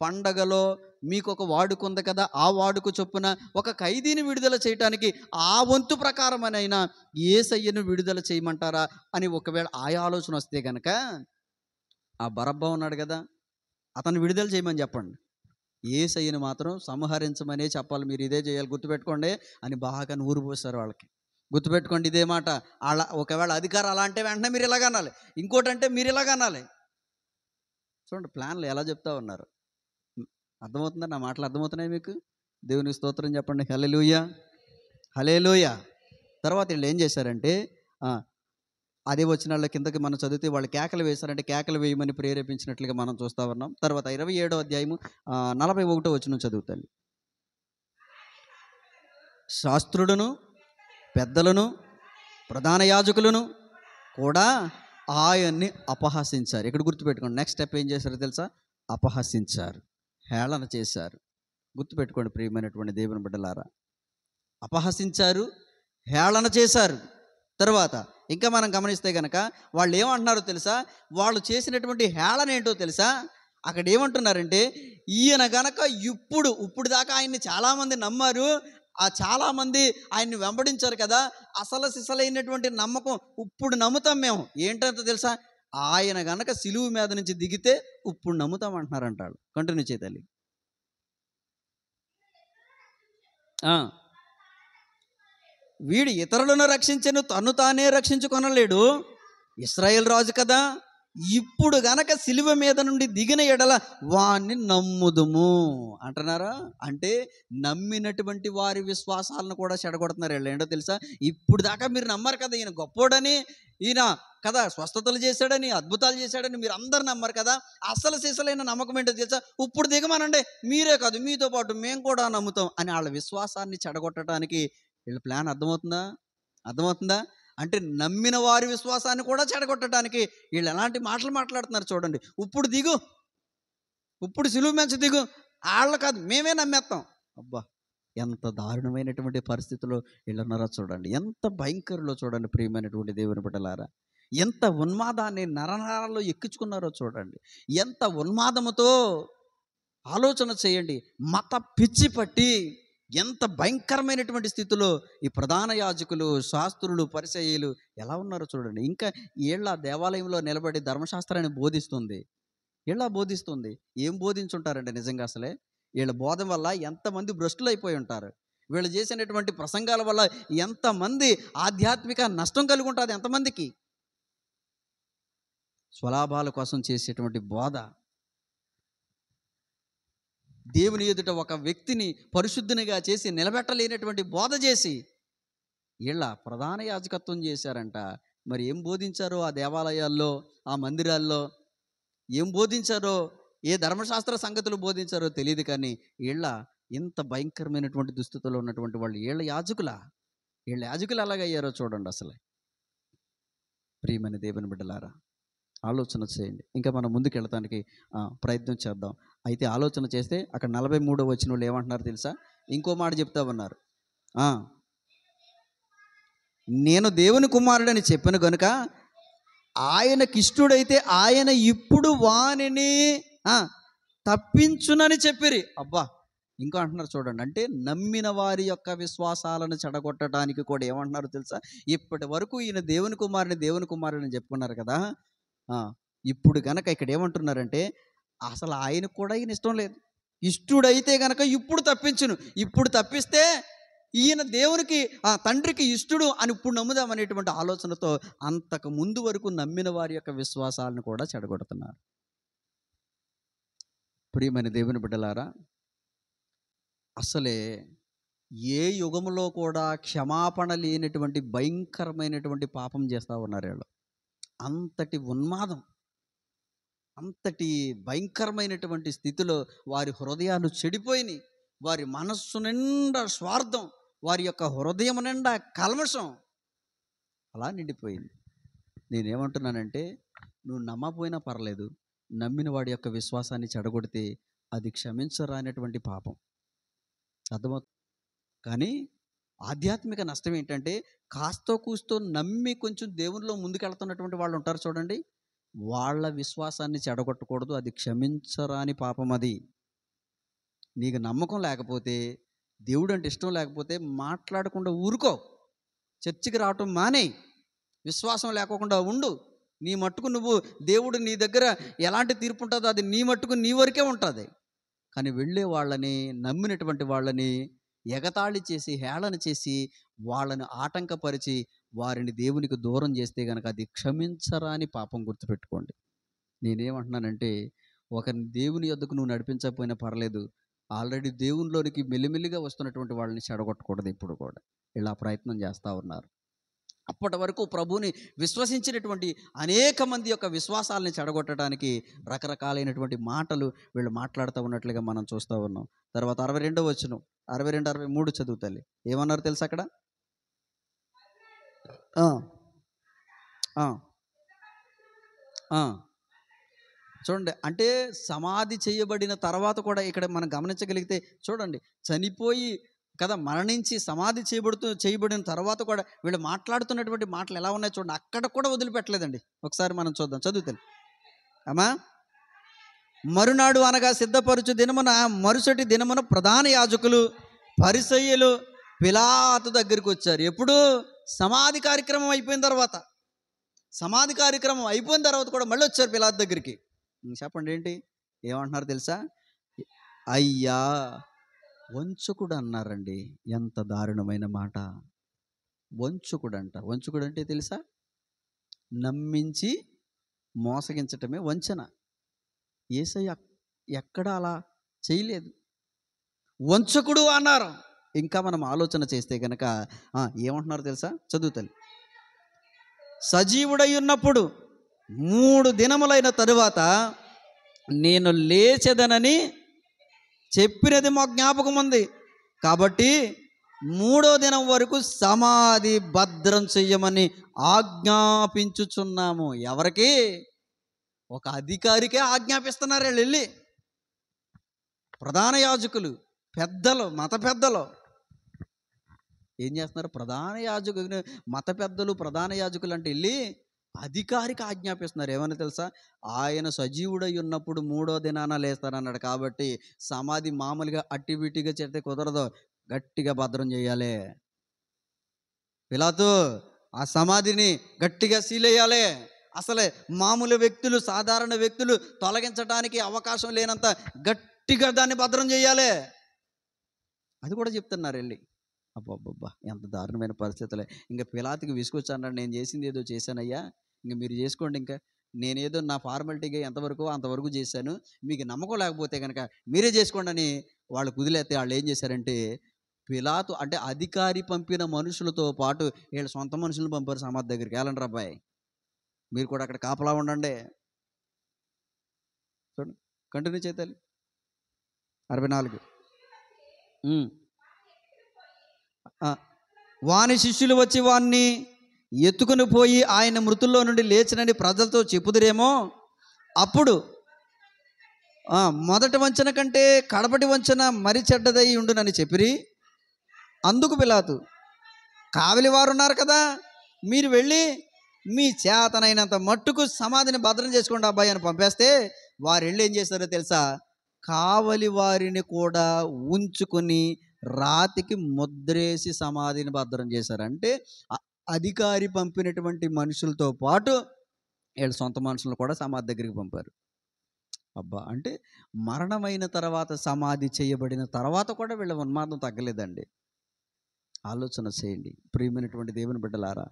Speaker 1: పండగలో మీకు ఒక వాడుక ఉంది కదా, ఆ వాడుక చొప్పున ఒక ఖైదీని విడుదల చేయటానికి ఆ వంతు ప్రకారమనైనా యేసయ్యను విడుదల చేయమంటారా అని ఒకవేళ ఆలోచన వస్తే గనక, ఆ బరబ్బా ఉన్నాడు కదా, అతను విడుదల చేయమని చెప్పండి. యేసయ్యను మాత్రం సంహరించమనే చెప్పాలి. మీరు ఇదే చేయాలి, గుర్తుపెట్టుకోండి అని బాగా నూరు పోసారు వాళ్ళకి. గుర్తుపెట్టుకోండి ఇదే మాట. అలా ఒకవేళ అధికారం అలా అంటే వెంటనే మీరు ఇలాగనాలి, ఇంకోటంటే మీరు ఇలాగనాలి. చూడండి ప్లాన్లు ఎలా చెప్తా ఉన్నారు. అర్థమవుతుందా? నా మాటలు అర్థమవుతున్నాయి మీకు? దేవునికి స్తోత్రం చెప్పండి. హల్లెలూయా, హల్లెలూయా. తర్వాత వీళ్ళు ఏం చేశారంటే, అదే వచనాల కిందకి మనం చదివితే వాళ్ళు కేకలు వేశారంటే కేకలు వేయమని ప్రేరేపించినట్లుగా మనం చూస్తూ ఉన్నాం. తర్వాత 27వ అధ్యాయము 41వ వచనం చదువుతాను. శాస్త్రులను, పెద్దలను, ప్రధాన యాజకులను కూడా ఆయన్ని అపహసించారు. ఇక్కడ గుర్తుపెట్టుకోండి, నెక్స్ట్ స్టెప్ ఏం చేశారో తెలుసా? అపహసించారు, హేళన చేశారు. గుర్తుపెట్టుకోండి ప్రియమైనటువంటి దేవుని బిడ్డలారా, అపహసించారు, హేళన చేశారు. తర్వాత ఇంకా మనం గమనిస్తే కనుక వాళ్ళు ఏమంటున్నారో తెలుసా? వాళ్ళు చేసినటువంటి హేళన ఏంటో తెలుసా? అక్కడ ఏమంటున్నారంటే, ఈయన గనక ఇప్పుడు దాకా ఆయన్ని చాలామంది నమ్మారు, ఆ చాలామంది ఆయన్ని వెంబడించారు కదా, అసలు సిసలైనటువంటి నమ్మకం ఇప్పుడు నమ్ముతాం మేము. ఏంటంటే తెలుసా? ఆయన గనక సిలువు మీద నుంచి దిగితే ఇప్పుడు నమ్ముతాం అంటున్నారంటాడు. కంటిన్యూ చేయి తల్లి. వీడు ఇతరులను రక్షించను, తను తానే రక్షించుకొనలేడు. ఇశ్రాయేల్ రాజు కదా, ఇప్పుడు గనక సిలువ మీద నుండి దిగిన ఎడల వాణ్ణి నమ్ముదుము అంటున్నారా? అంటే నమ్మినటువంటి వారి విశ్వాసాలను కూడా చెడగొడుతున్నారు వీళ్ళు. ఏంటో తెలుసా? ఇప్పుడు దాకా మీరు నమ్మారు కదా ఈయన గొప్పోడని, ఈయన కదా స్వస్థతలు చేశాడని, అద్భుతాలు చేశాడని మీరు అందరు నమ్మారు కదా, అసలు సిసలైన నమ్మకం ఏంటో తెలుసా? ఇప్పుడు దిగమనండి, మీరే కాదు మీతో పాటు మేము కూడా నమ్ముతాం అని వాళ్ళ విశ్వాసాన్ని చెడగొట్టడానికి వీళ్ళ ప్లాన్. అర్థమవుతుందా? అంటే నమ్మిన వారి విశ్వాసాన్ని కూడా చెడగొట్టడానికి వీళ్ళు ఎలాంటి మాటలు మాట్లాడుతున్నారు చూడండి. ఇప్పుడు దిగు, ఇప్పుడు సిలువ మీద దిగు, వాళ్ళు కాదు మేమే నమ్మేస్తాం. అబ్బా, ఎంత దారుణమైనటువంటి పరిస్థితుల్లో వీళ్ళు ఉన్నారో చూడండి, ఎంత భయంకరలో చూడండి ప్రియమైనటువంటి దేవుని బిడ్డలారా. ఎంత ఉన్మాదాన్ని నరనరాల్లో ఎక్కించుకున్నారో చూడండి. ఎంత ఉన్మాదముతో ఆలోచన చేయండి. మత పిచ్చి పట్టి ఎంత భయంకరమైనటువంటి స్థితిలో ఈ ప్రధాన యాజకులు, శాస్త్రులు, పరిసయ్యులు ఎలా ఉన్నారో చూడండి. ఇంకా వీళ్ళ దేవాలయంలో నిలబడి ధర్మశాస్త్రాన్ని బోధిస్తుంది. ఏం బోధించుంటారండి నిజంగా? అసలే వీళ్ళ బోధన వల్ల ఎంతమంది భ్రష్టులు అయిపోయి ఉంటారు. వీళ్ళు చేసినటువంటి ప్రసంగాల వల్ల ఎంతమంది ఆధ్యాత్మిక నష్టం కలిగి ఉంటుంది. ఎంతమందికి స్వలాభాల కోసం చేసేటువంటి బోధ, దేవుని ఎదుట ఒక వ్యక్తిని పరిశుద్ధునిగా చేసి నిలబెట్టలేనటువంటి బోధ చేసి వీళ్ళ ప్రధాన యాజకత్వం చేశారంట. మరి ఏం బోధించారో ఆ దేవాలయాల్లో, ఆ మందిరాల్లో ఏం బోధించారో, ఏ ధర్మశాస్త్ర సంగతులు బోధించారో తెలియదు. కానీ వీళ్ళ ఇంత భయంకరమైనటువంటి దుస్థితిలో ఉన్నటువంటి వాళ్ళు వీళ్ళ యాజకులు ఎలాగయ్యారో చూడండి. అసలు ప్రియమైన దేవుని బిడ్డలారా, ఆలోచన చేయండి. ఇంకా మనం ముందుకు వెళ్ళటానికి ప్రయత్నం చేద్దాం. అయితే ఆలోచన చేస్తే అక్కడ 43వ వచనంలో ఏమంటున్నారు తెలుసా? ఇంకో మాట చెప్తా ఉన్నారు. నేను దేవుని కుమారుడని చెప్పాను కనుక ఆయనకిష్టుడైతే ఆయన ఇప్పుడు వానిని తప్పించునని చెప్పిరి. అబ్బా, ఇంకో అంటున్నారు చూడండి. అంటే నమ్మిన వారి యొక్క విశ్వాసాలను చెడగొట్టడానికి కూడా ఏమంటున్నారు తెలుసా? ఇప్పటి వరకు ఈయన దేవుని కుమారుని చెప్పుకున్నారు కదా, ఇప్పుడు గనక ఇక్కడ ఏమంటున్నారంటే అసలు ఆయనకు కూడా ఈయన ఇష్టం లేదు. ఇష్టుడైతే గనక ఇప్పుడు తప్పించును, ఇప్పుడు తప్పిస్తే ఈయన దేవునికి తండ్రికి ఇష్టుడు అని ఇప్పుడు నమ్ముదామనేటువంటి ఆలోచనతో అంతకు ముందు వరకు నమ్మిన వారి యొక్క విశ్వాసాలను కూడా చెడగొడుతున్నారు. ప్రియమైన దేవుని బిడ్డలారా, అసలే ఏ యుగంలో కూడా క్షమాపణ లేనటువంటి భయంకరమైనటువంటి పాపం చేస్తూ ఉన్నారు వీళ్ళు. అంతటి ఉన్మాదం, అంతటి భయంకరమైనటువంటి స్థితిలో వారి హృదయాలు చెడిపోయినాయి. వారి మనస్సు నిండా స్వార్థం, వారి యొక్క హృదయం నిండా కల్మషం అలా నిండిపోయింది. నేనేమంటున్నానంటే, నువ్వు నమ్మపోయినా పర్లేదు, నమ్మిన వాడి యొక్క విశ్వాసాన్ని చెడగొడితే అది క్షమించరానటువంటి పాపం. అర్థమవుతుంది? కానీ ఆధ్యాత్మిక నష్టం ఏంటంటే, కాస్తో కూస్తో నమ్మి కొంచెం దేవునిలో ముందుకెళ్తున్నటువంటి వాళ్ళు ఉంటారు చూడండి, వాళ్ళ విశ్వాసాన్ని చెడగొట్టకూడదు. అది క్షమించరాని పాపం. అది నీకు నమ్మకం లేకపోతే, దేవుడు అంటే ఇష్టం లేకపోతే మాట్లాడకుండా ఊరుకో. చర్చికి రావటం మానేయి. విశ్వాసం లేకోకుండా ఉండు. నీ మట్టుకు నువ్వు, దేవుడు నీ దగ్గర ఎలాంటి తీర్పు ఉంటుందో అది నీ మట్టుకు నీ వరకే ఉంటుంది. కానీ వెళ్ళే వాళ్ళని, నమ్మినటువంటి వాళ్ళని ఎగతాళి చేసి, హేళన చేసి, వాళ్ళని ఆటంకపరిచి వారిని దేవునికి దూరం చేస్తే కనుక అది క్షమించరాని పాపం. గుర్తుపెట్టుకోండి. నేనేమంటున్నానంటే, ఒకరిని దేవుని యొద్దకు నువ్వు నడిపించకపోయినా పర్లేదు, ఆల్రెడీ దేవునిలోనికి మెల్లిమెల్లిగా వస్తున్నటువంటి వాళ్ళని చెడగొట్టకూడదు. ఇప్పుడు కూడా ఇలా ప్రయత్నం చేస్తూ ఉన్నారు. అప్పటి వరకు ప్రభువుని విశ్వసించినటువంటి అనేక మంది యొక్క విశ్వాసాలని చెడగొట్టడానికి రకరకాలైనటువంటి మాటలు వీళ్ళు మాట్లాడుతూ ఉన్నట్లుగా మనం చూస్తూ ఉన్నాం. తర్వాత 62వ వచనం, 62, 63 చదువుతాలి. ఏమన్నారు తెలుసా అక్కడ? చూడండి, అంటే సమాధి చేయబడిన తర్వాత కూడా ఇక్కడ మనం గమనించగలిగితే చూడండి, చనిపోయి కదా మరణించి సమాధి చేయబడిన తర్వాత కూడా వీళ్ళు మాట్లాడుతున్నటువంటి మాటలు ఎలా ఉన్నాయో చూడండి. అక్కడ కూడా వదిలిపెట్టలేదండి. ఒకసారి మనం చూద్దాం, చదువుతాను అమ్మా. మరునాడు అనగా సిద్ధపరచు దినమున, మరుసటి దినమున ప్రధాన యాజకులు, పరిసయ్యులు పిలాతు దగ్గరికి వచ్చారు. ఎప్పుడు? సమాధి కార్యక్రమం అయిపోయిన తర్వాత. సమాధి కార్యక్రమం అయిపోయిన తర్వాత కూడా మళ్ళీ వచ్చారు పిలాతు దగ్గరికి. చెప్పండి ఏంటి ఏమంటున్నారు తెలుసా? అయ్యా వంచకుడు అన్నారండి. ఎంత దారుణమైన మాట! వంచకుడు అంట. వంచకుడు అంటే తెలుసా? నమ్మించి మోసగించటమే వంచన. యేసయ్య ఎక్కడ అలా చేయలేదు. వంచకుడు అన్నారు. ఇంకా మనం ఆలోచన చేస్తే కనుక ఏమంటున్నారు తెలుసా? చదువుతాను. సజీవుడై ఉన్నప్పుడు 3 దినములైన తరువాత నేను లేచెదనని చెప్పినది మా జ్ఞాపకం ఉంది. కాబట్టి 3వ దినం వరకు సమాధి భద్రం చెయ్యమని ఆజ్ఞాపించుచున్నాము. ఎవరికి? ఒక అధికారికే ఆజ్ఞాపిస్తున్నారు వీళ్ళు వెళ్ళి. ప్రధాన యాజకులు, పెద్దలు, మత పెద్దలు ఏం చేస్తున్నారు? ప్రధాన యాజకులు, మత పెద్దలు, ప్రధాన యాజకులు అంటే వెళ్ళి అధికారికి ఆజ్ఞాపిస్తున్నారు. ఏమని తెలుసా? ఆయన సజీవుడై ఉన్నప్పుడు 3వ దినాన లేస్తానన్నాడు. కాబట్టి సమాధి మామూలుగా అట్టిబిట్టిగా చేస్తే కుదరదు, గట్టిగా భద్రం చేయాలి. పిలాతు ఆ సమాధిని గట్టిగా సీలేయాలి. అసలే మామూలు వ్యక్తులు, సాధారణ వ్యక్తులు తొలగించడానికి అవకాశం లేనంత గట్టిగా దాన్ని భద్రం చేయాలి. అది కూడా చెప్తున్నారు వెళ్ళి. అబ్బబ్బబ్బా, ఎంత దారుణమైన పరిస్థితులే. ఇంకా పిలాతుకి విసుకొచ్చన్నాడు, నేను చేసింది ఏదో చేశానయ్యా, ఇంక మీరు చేసుకోండి, ఇంకా నేనేదో నా ఫార్మాలిటీగా ఎంతవరకు అంతవరకు చేశాను, మీకు నమ్మకం లేకపోతే కనుక మీరే చేసుకోండి అని వాళ్ళు కుదిలేస్తే వాళ్ళు ఏం చేశారంటే, పిలాతు అంటే అధికారి పంపిన మనుషులతో పాటు వీళ్ళ సొంత మనుషులను పంపారు సమాధి దగ్గరికి. వెళ్ళండి అబ్బాయి, మీరు కూడా అక్కడ కాపలా ఉండండి. చూడండి, కంటిన్యూ చేయాలి. 64. వాని శిష్యులు వచ్చి వాణ్ణి ఎత్తుకుని పోయి ఆయన మృతుల్లో నుండి లేచినని ప్రజలతో చెప్పుదురేమో. అప్పుడు మొదటి వంచన కంటే కడపటి వంచన మరి చెడ్డదై ఉండునని చెప్పిరి. అందుకు పిలాతు, కావలి వారు ఉన్నారు కదా, మీరు వెళ్ళి మీ చేతనైనంత మట్టుకు సమాధిని భద్రం చేసుకోండి అబ్బాయి అని పంపేస్తే, వారు వెళ్ళి ఏం చేస్తారో తెలుసా? కావలి వారిని కూడా ఉంచుకొని రాతికి ముద్రేసి సమాధిని భద్రం చేశారు. అంటే అధికారి పంపినటువంటి మనుషులతో పాటు వీళ్ళ సొంత మనుషులను కూడా సమాధి దగ్గరికి పంపారు. అబ్బా, అంటే మరణమైన తర్వాత సమాధి చేయబడిన తర్వాత కూడా వీళ్ళ ఉన్మాదం తగ్గలేదండి. ఆలోచన చేయండి ప్రియమైనటువంటి దేవుని బిడ్డలారా.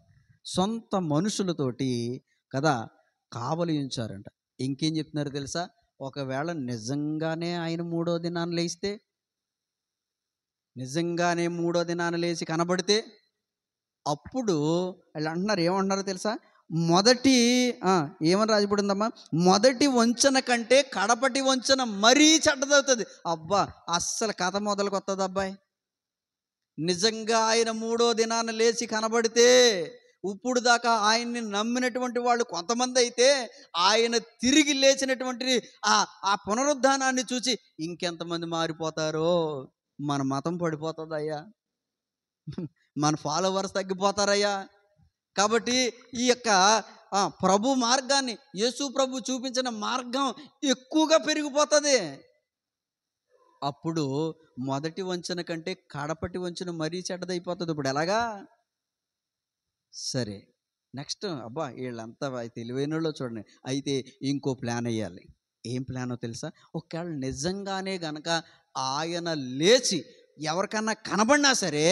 Speaker 1: సొంత మనుషులతోటి కదా కావలి ఉంచారంట. ఇంకేం చెప్తున్నారు తెలుసా? ఒకవేళ నిజంగానే ఆయన 3వ దినాన్ని లేస్తే, నిజంగానే 3వ దినాన్ని లేచి కనబడితే, అప్పుడు వాళ్ళు అంటున్నారు, ఏమంటున్నారో తెలుసా? మొదటి ఏమని రాజపడిందమ్మా? మొదటి వంచన కంటే కడపటి వంచన మరీ చెడ్డదవుతుంది. అబ్బా, అస్సలు కథ మొదలుకు వస్తుంది అబ్బాయి. నిజంగా ఆయన 3వ దినాన్ని లేచి కనబడితే, ఇప్పుడు దాకా ఆయన్ని నమ్మినటువంటి వాళ్ళు కొంతమంది అయితే, ఆయన తిరిగి లేచినటువంటి ఆ పునరుద్ధానాన్ని చూసి ఇంకెంతమంది మారిపోతారో. మన మతం పడిపోతుందయ్యా, మన ఫాలోవర్స్ తగ్గిపోతారయ్యా. కాబట్టి ఈ యొక్క ప్రభు మార్గాన్ని, యేసు ప్రభు చూపించిన మార్గం ఎక్కువగా పెరిగిపోతుంది. అప్పుడు మొదటి వంచన కంటే కడపటి వంచన మరీ చెడ్డదైపోతుంది. ఇప్పుడు ఎలాగా? సరే, నెక్స్ట్ అబ్బా వీళ్ళంతా తెలివైనోళ్ళో చూడండి. అయితే ఇంకో ప్లాన్ వేయాలి. ఏం ప్లానో తెలుసా? ఒకవేళ నిజంగానే గనక ఆయన లేచి ఎవరికన్నా కనబడినా సరే,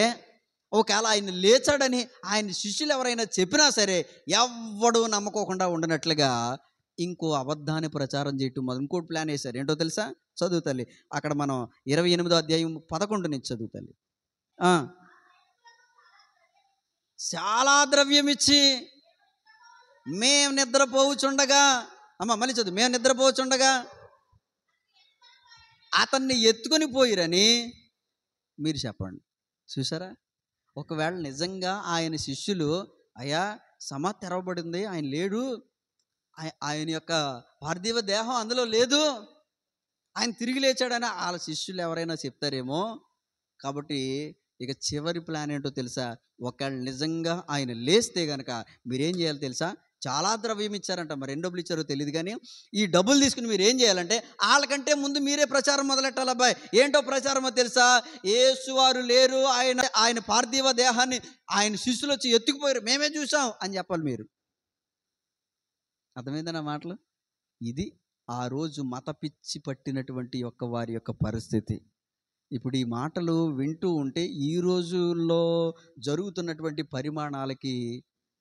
Speaker 1: ఒకవేళ ఆయన లేచాడని ఆయన శిష్యులు ఎవరైనా చెప్పినా సరే, ఎవ్వడూ నమ్మకోకుండా ఉండనట్లుగా ఇంకో అబద్ధాన్ని ప్రచారం చేయటం మొదలు ఇంకోటి ప్లాన్ వేశారు. ఏంటో తెలుసా? చదువు తల్లి. అక్కడ మనం 28వ అధ్యాయం 11 నుంచి చదువు తల్లి. చాలా ద్రవ్యం ఇచ్చి మేము నిద్రపోవుచుండగా, మళ్ళీ చదువు, మేము నిద్రపోవచ్చుండగా అతన్ని ఎత్తుకొని పోయిరని మీరు చెప్పండి. చూసారా? ఒకవేళ నిజంగా ఆయన శిష్యులు, అయ్యా సమాధి తెరవబడింది, ఆయన లేడు, ఆయన యొక్క పార్థివ దేహం అందులో లేదు, ఆయన తిరిగి లేచాడని వాళ్ళ శిష్యులు ఎవరైనా చెప్తారేమో. కాబట్టి ఇక చివరి ప్లాన్ ఏంటో తెలుసా? ఒకవేళ నిజంగా ఆయన లేస్తే కనుక మీరేం చేయాలి తెలుసా? చాలా ద్రవ్యం ఇచ్చారంట, మరి ఎన్ని డబ్బులు ఇచ్చారో తెలియదు. కానీ ఈ డబ్బులు తీసుకుని మీరు ఏం చేయాలంటే వాళ్ళకంటే ముందు మీరే ప్రచారం మొదలెట్టాలి. అబ్బాయి ఏంటో ప్రచారమో తెలుసా? యేసువారు లేరు, ఆయన పార్థివ దేహాన్ని ఆయన శిష్యులు వచ్చి ఎత్తుకుపోయారు, మేమే చూసాం అని చెప్పాలి మీరు. అర్థమైందా నా మాటలు? ఇది ఆ రోజు మత పిచ్చి పట్టినటువంటి వారి యొక్క పరిస్థితి. ఇప్పుడు ఈ మాటలు వింటూ ఉంటే ఈ రోజుల్లో జరుగుతున్నటువంటి పరిమాణాలకి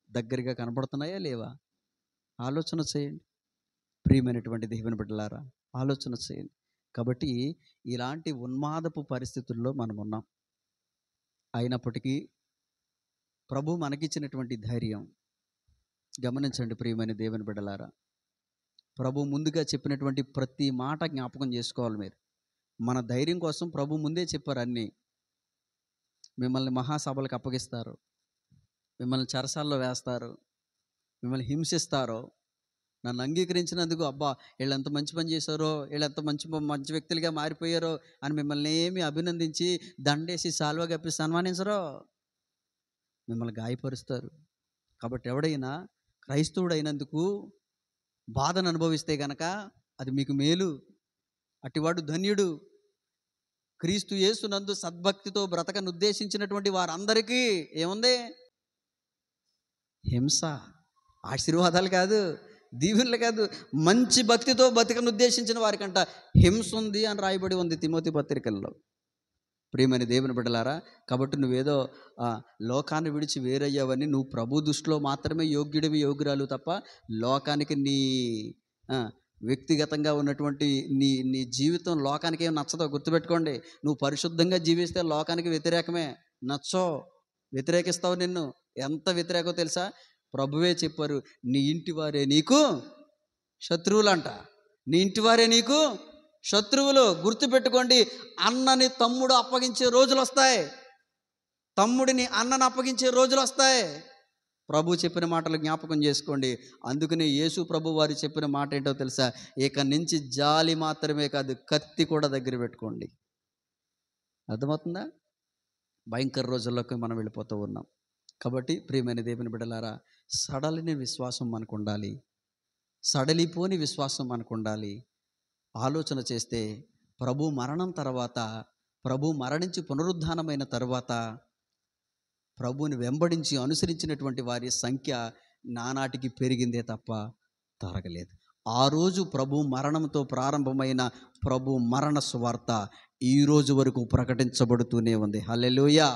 Speaker 1: దగ్గరగా కనపడుతున్నాయా లేవా? ఆలోచన చేయండి ప్రియమైనటువంటి దేవుని బిడ్డలారా, ఆలోచన చేయండి. కాబట్టి ఇలాంటి ఉన్మాదపు పరిస్థితుల్లో మనం ఉన్నాం. అయినప్పటికీ ప్రభు మనకిచ్చినటువంటి ధైర్యం గమనించండి ప్రియమైన దేవుని బిడ్డలారా. ప్రభు ముందుగా చెప్పినటువంటి ప్రతి మాట జ్ఞాపకం చేసుకోవాలి మీరు. మన ధైర్యం కోసం ప్రభు ముందే చెప్పారు అన్నీ. మిమ్మల్ని మహాసభలకు అప్పగిస్తారు, మిమ్మల్ని చెరసాల్లో వేస్తారు, మిమ్మల్ని హింసిస్తారు. నన్ను అంగీకరించినందుకు అబ్బా వీళ్ళు ఎంత మంచి పని చేశారో, వీళ్ళు ఎంత మంచి వ్యక్తులుగా మారిపోయారో అని మిమ్మల్ని ఏమి అభినందించి దండేసి సాల్వా కప్పి సన్మానించరో, మిమ్మల్ని గాయపరుస్తారు. కాబట్టి ఎవడైనా క్రైస్తవుడైనందుకు బాధను అనుభవిస్తే గనక అది మీకు మేలు, అటివాడు ధన్యుడు. క్రీస్తు యేసునందు సద్భక్తితో బ్రతకను ఉద్దేశించినటువంటి వారందరికీ ఏముంది? హింస. ఆశీర్వాదాలు కాదు, దీవెనలు కాదు, మంచి భక్తితో బతికను ఉద్దేశించిన వారికంట హింస ఉంది అని రాయబడి ఉంది తిమోతి పత్రికల్లో. ప్రియమైన దేవుని బిడ్డలారా, కాబట్టి నువ్వేదో లోకాన్ని విడిచి వేరయ్యావని నువ్వు ప్రభు దృష్టిలో మాత్రమే యోగ్యుడివి, యోగ్యురాలు తప్ప లోకానికి నీ వ్యక్తిగతంగా ఉన్నటువంటి నీ జీవితం లోకానికి ఏం నచ్చదో గుర్తుపెట్టుకోండి. నువ్వు పరిశుద్ధంగా జీవిస్తే లోకానికి వ్యతిరేకమే, నచ్చో, వ్యతిరేకిస్తావు. నిన్ను ఎంత వ్యతిరేకో తెలుసా? ప్రభువే చెప్పారు, నీ ఇంటి వారే నీకు శత్రువులంట. నీ ఇంటి వారే నీకు శత్రువులు. గుర్తుపెట్టుకోండి, అన్నని తమ్ముడు అప్పగించే రోజులు వస్తాయి, తమ్ముడిని అన్నని అప్పగించే రోజులు వస్తాయి. ప్రభు చెప్పిన మాటలు జ్ఞాపకం చేసుకోండి. అందుకనే యేసు ప్రభు వారు చెప్పిన మాట ఏంటో తెలుసా? ఇక నుంచి జాలి మాత్రమే కాదు, కత్తి కూడా దగ్గర పెట్టుకోండి. అర్థమవుతుందా? భయంకర రోజుల్లోకి మనం వెళ్ళిపోతూ ఉన్నాం. కాబట్టి ప్రియమైన దేవుని బిడ్డలారా, సడలిని విశ్వాసం మనకు ఉండాలి, సడలిపోని విశ్వాసం మనకు ఉండాలి. ఆలోచన చేస్తే ప్రభు మరణం తర్వాత, ప్రభు మరణించి పునరుద్ధానమైన తర్వాత ప్రభువుని వెంబడించి అనుసరించినటువంటి వారి సంఖ్య నానాటికి పెరిగిందే తప్ప తరగలేదు. ఆ రోజు ప్రభు మరణంతో ప్రారంభమైన ప్రభు మరణ సువార్త ఈ రోజు వరకు ప్రకటించబడుతూనే ఉంది. హల్లెలూయా.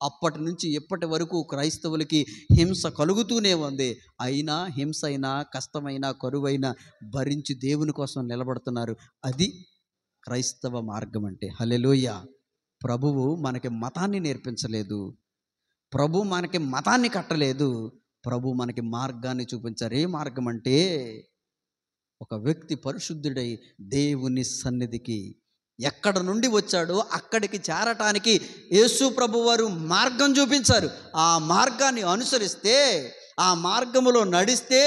Speaker 1: అప్పటి నుంచి ఇప్పటి వరకు క్రైస్తవులకి హింస కలుగుతూనే ఉంది. అయినా హింస అయినా, కష్టమైనా, కరువైనా భరించి దేవుని కోసం నిలబడుతున్నారు. అది క్రైస్తవ మార్గం అంటే. హల్లెలూయా. ప్రభువు మనకి మతాన్ని నేర్పించలేదు, ప్రభు మనకి మతాన్ని కట్టలేదు, ప్రభు మనకి మార్గాన్ని చూపించారు. ఏ మార్గం అంటే ఒక వ్యక్తి పరిశుద్ధుడై దేవుని సన్నిధికి ఎక్కడ నుండి వచ్చాడో అక్కడికి చేరటానికి యేసు ప్రభు వారు మార్గం చూపించారు. ఆ మార్గాన్ని అనుసరిస్తే, ఆ మార్గములో నడిస్తే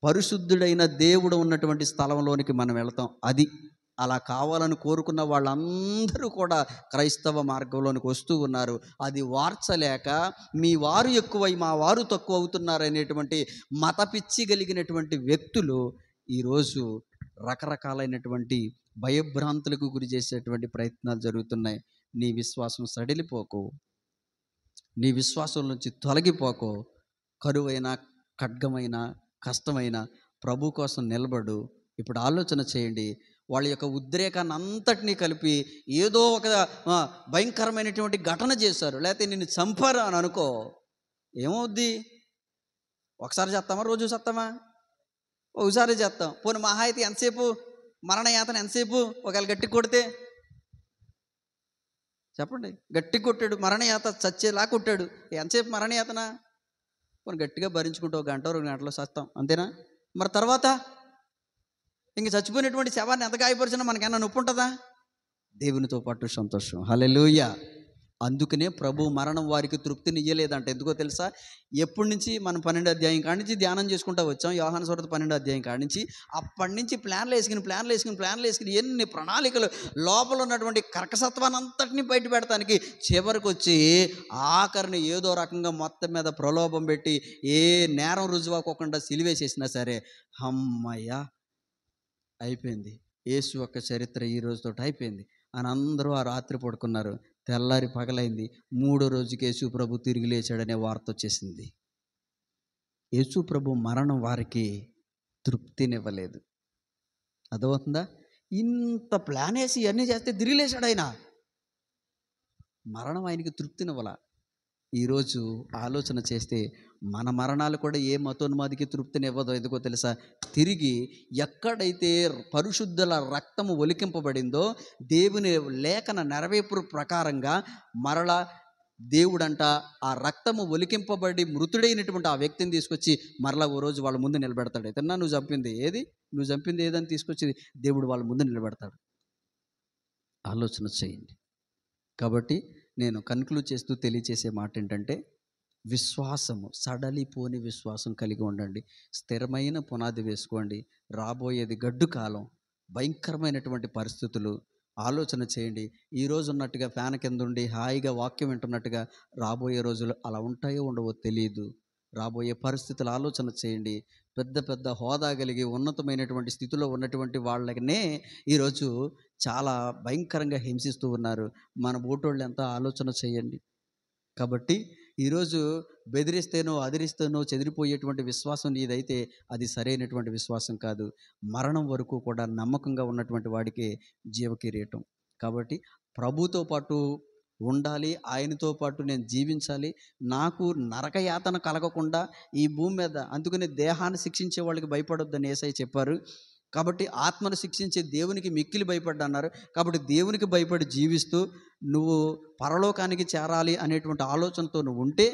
Speaker 1: పరిశుద్ధుడైన దేవుడు ఉన్నటువంటి స్థలంలోనికి మనం వెళతాం. అది అలా కావాలని కోరుకున్న వాళ్ళందరూ కూడా క్రైస్తవ మార్గంలోనికి వస్తూ ఉన్నారు. అది వార్చలేక మీ వారు ఎక్కువై మా వారు తక్కువ అవుతున్నారు అనేటువంటి మత పిచ్చి కలిగినటువంటి వ్యక్తులు ఈరోజు రకరకాలైనటువంటి భయభ్రాంతులకు గురి చేసేటువంటి ప్రయత్నాలు జరుగుతున్నాయి. నీ విశ్వాసం సడిలిపోకు, నీ విశ్వాసం నుంచి తొలగిపోకు. కరువైన, ఖడ్గమైన, కష్టమైన ప్రభు కోసం నిలబడు. ఇప్పుడు ఆలోచన చేయండి. వాళ్ళ యొక్క ఉద్రేకాన్ని అంతటినీ కలిపి ఏదో ఒక భయంకరమైనటువంటి ఘటన చేశారు, లేకపోతే నిన్ను చంపారు అని అనుకో, ఏమవుద్ది? ఒకసారి చేస్తామా? రోజు చేస్తామా? ఒకసారి చేస్తాం. పోనీ మహా అయితే ఎంతసేపు మరణయాతన? ఎంతసేపు? ఒకవేళ గట్టి కొడితే చెప్పండి, గట్టి కొట్టాడు, మరణయాత చచ్చేలా కొట్టాడు, ఎంతసేపు మరణయాతన? పోనీ గట్టిగా భరించుకుంటూ 1 గంట 2 గంటలో చస్తాం, అంతేనా? మరి తర్వాత ఇంక చచ్చిపోయినటువంటి శవాన్ని ఎంత గాయపరిచినా మనకేమన్నా నొప్పి ఉంటుందా? దేవునితో పాటు సంతోషం. హల్లెలూయా. అందుకనే ప్రభు మరణం వారికి తృప్తినియ్యలేదంట. ఎందుకో తెలుసా? ఎప్పటి నుంచి మనం 12వ అధ్యాయం కాడి నుంచి ధ్యానం చేసుకుంటూ వచ్చాం. యోహాను సువార్త 12వ అధ్యాయం కాడి నుంచి అప్పటి నుంచి ప్లాన్లు వేసుకుని ఎన్ని ప్రణాళికలు, లోపల ఉన్నటువంటి కర్కసత్వాన్ని అంతటినీ బయట పెడతానికి చివరికి వచ్చి ఆఖరిని ఏదో రకంగా మొత్తం మీద ప్రలోభం పెట్టి ఏ నేరం రుజువాకోకుండా సిలివేసేసినా సరే, అమ్మయ్యా అయిపోయింది, యేసు యొక్క చరిత్ర ఈ రోజుతో అయిపోయింది అని అందరూ ఆ రాత్రి పడుకున్నారు. తెల్లారి పగలైంది. 3వ రోజుకి యేసు ప్రభు తిరిగి లేచాడనే వార్త వచ్చేసింది. యేసు ప్రభు మరణం వారికి తృప్తినివ్వలేదు. అర్థమవుతుందా? ఇంత ప్లాన్ వేసి ఇవన్నీ చేస్తే తిరిగి లేచాడు ఆయన. మరణం ఆయనకి తృప్తినివ్వాల. ఈరోజు ఆలోచన చేస్తే మన మరణాలు కూడా ఏ మతోన్మాదికి తృప్తినివ్వదో. ఎందుకో తెలుసా? తిరిగి ఎక్కడైతే పరిశుద్ధుల రక్తము ఒలికింపబడిందో, దేవుని లేఖన నెరవేర్పు ప్రకారంగా మరలా దేవుడంట ఆ రక్తము ఒలికింపబడి మృతుడైనటువంటి ఆ వ్యక్తిని తీసుకొచ్చి మరలా ఓ రోజు వాళ్ళ ముందు నిలబెడతాడు. అయితే నువ్వు చంపింది ఏదని తీసుకొచ్చి దేవుడు వాళ్ళ ముందు నిలబెడతాడు. ఆలోచన చేయండి. కాబట్టి నేను కన్క్లూడ్ చేస్తూ తెలియచేసే మాట ఏంటంటే, విశ్వాసము, సడలిపోని విశ్వాసం కలిగి ఉండండి. స్థిరమైన పునాది వేసుకోండి. రాబోయేది గడ్డు కాలం, భయంకరమైనటువంటి పరిస్థితులు. ఆలోచన చేయండి. ఈరోజు ఉన్నట్టుగా ఫ్యాన్ కింద ఉండి హాయిగా వాక్యం వింటున్నట్టుగా రాబోయే రోజులు అలా ఉంటాయో ఉండవో తెలియదు. రాబోయే పరిస్థితులు ఆలోచన చేయండి. పెద్ద పెద్ద హోదా కలిగి ఉన్నతమైనటువంటి స్థితిలో ఉన్నటువంటి వాళ్ళనే ఈరోజు చాలా భయంకరంగా హింసిస్తూ ఉన్నారు. మన బోటోళ్ళు ఎంత ఆలోచన చేయండి. కాబట్టి ఈరోజు బెదిరిస్తేనో అదిరిస్తేనో చెదిరిపోయేటువంటి విశ్వాసం నీదైతే అది సరైనటువంటి విశ్వాసం కాదు. మరణం వరకు కూడా నమ్మకంగా ఉన్నటువంటి వాడికే జీవకిరీటం. కాబట్టి ప్రభుతో పాటు ఉండాలి, ఆయనతో పాటు నేను జీవించాలి, నాకు నరకయాతన కలగకుండా ఈ భూమి మీద. అందుకని దేహాన్ని శిక్షించే వాళ్ళకి భయపడొద్దని యేసయ్య చెప్పారు. కాబట్టి ఆత్మను శిక్షించే దేవునికి మిక్కిలి భయపడ్డా అన్నారు. కాబట్టి దేవునికి భయపడి జీవిస్తూ నువ్వు పరలోకానికి చేరాలి అనేటువంటి ఆలోచనతో నువ్వు ఉంటే,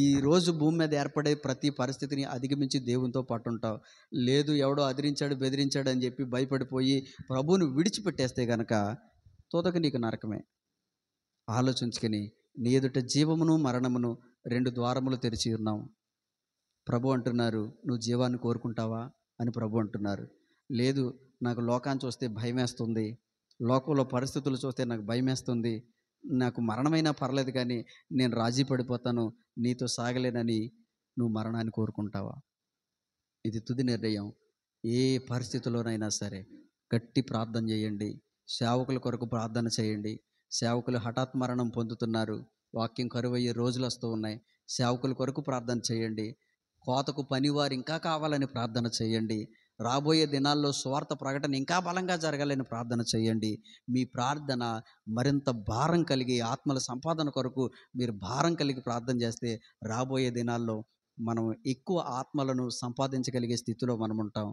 Speaker 1: ఈరోజు భూమి మీద ఏర్పడే ప్రతి పరిస్థితిని అధిగమించి దేవునితో పాటు ఉంటావు. లేదు, ఎవడో అదిరించాడు బెదిరించాడు అని చెప్పి భయపడిపోయి ప్రభువును విడిచిపెట్టేస్తే గనక తోదక నీకు నరకమే. ఆలోచించుకొని నీ ఎదుట జీవమును మరణమును 2 ద్వారములు తెరిచి ఉన్నాం. ప్రభు అంటున్నారు, నువ్వు జీవాన్ని కోరుకుంటావా అని ప్రభు అంటున్నారు. లేదు, నాకు లోకాన్ని చూస్తే భయమేస్తుంది, లోకంలో పరిస్థితులు చూస్తే నాకు భయమేస్తుంది, నాకు మరణమైనా పర్లేదు కానీ నేను రాజీ పడిపోతాను, నీతో సాగలేనని నువ్వు మరణాన్ని కోరుకుంటావా? ఇది తుది నిర్ణయం. ఏ పరిస్థితుల్లోనైనా సరే గట్టి ప్రార్థన చేయండి. సేవకుల కొరకు ప్రార్థన చేయండి. సేవకులు హఠాత్ మరణం పొందుతున్నారు. వాక్యం కరువయ్యే రోజులు వస్తూ ఉన్నాయి. సేవకుల కొరకు ప్రార్థన చేయండి. కోతకు పనివారు ఇంకా కావాలని ప్రార్థన చేయండి. రాబోయే దినాల్లో సువార్త ప్రకటన ఇంకా బలంగా జరగాలని ప్రార్థన చేయండి. మీ ప్రార్థన మరింత భారం కలిగి, ఆత్మల సంపాదన కొరకు మీరు భారం కలిగి ప్రార్థన చేస్తే రాబోయే దినాల్లో మనం ఎక్కువ ఆత్మలను సంపాదించగలిగే స్థితిలో మనం ఉంటాం.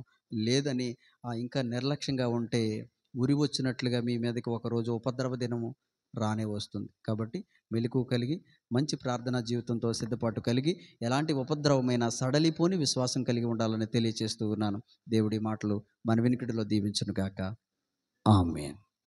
Speaker 1: లేదని ఇంకా నిర్లక్ష్యంగా ఉంటే ఉరి వచ్చినట్లుగా మీ మీదకి ఒకరోజు ఉపద్రవ దినము రానే వస్తుంది. కాబట్టి మెలకువ కలిగి మంచి ప్రార్థనా జీవితంతో సిద్ధపాటు కలిగి ఎలాంటి ఉపద్రవమైన సడలిపోని విశ్వాసం కలిగి ఉండాలని తెలియచేస్తూ ఉన్నాను. దేవుడి మాటలు మన వినికిడిలో దీవించును గాక. ఆమేన్.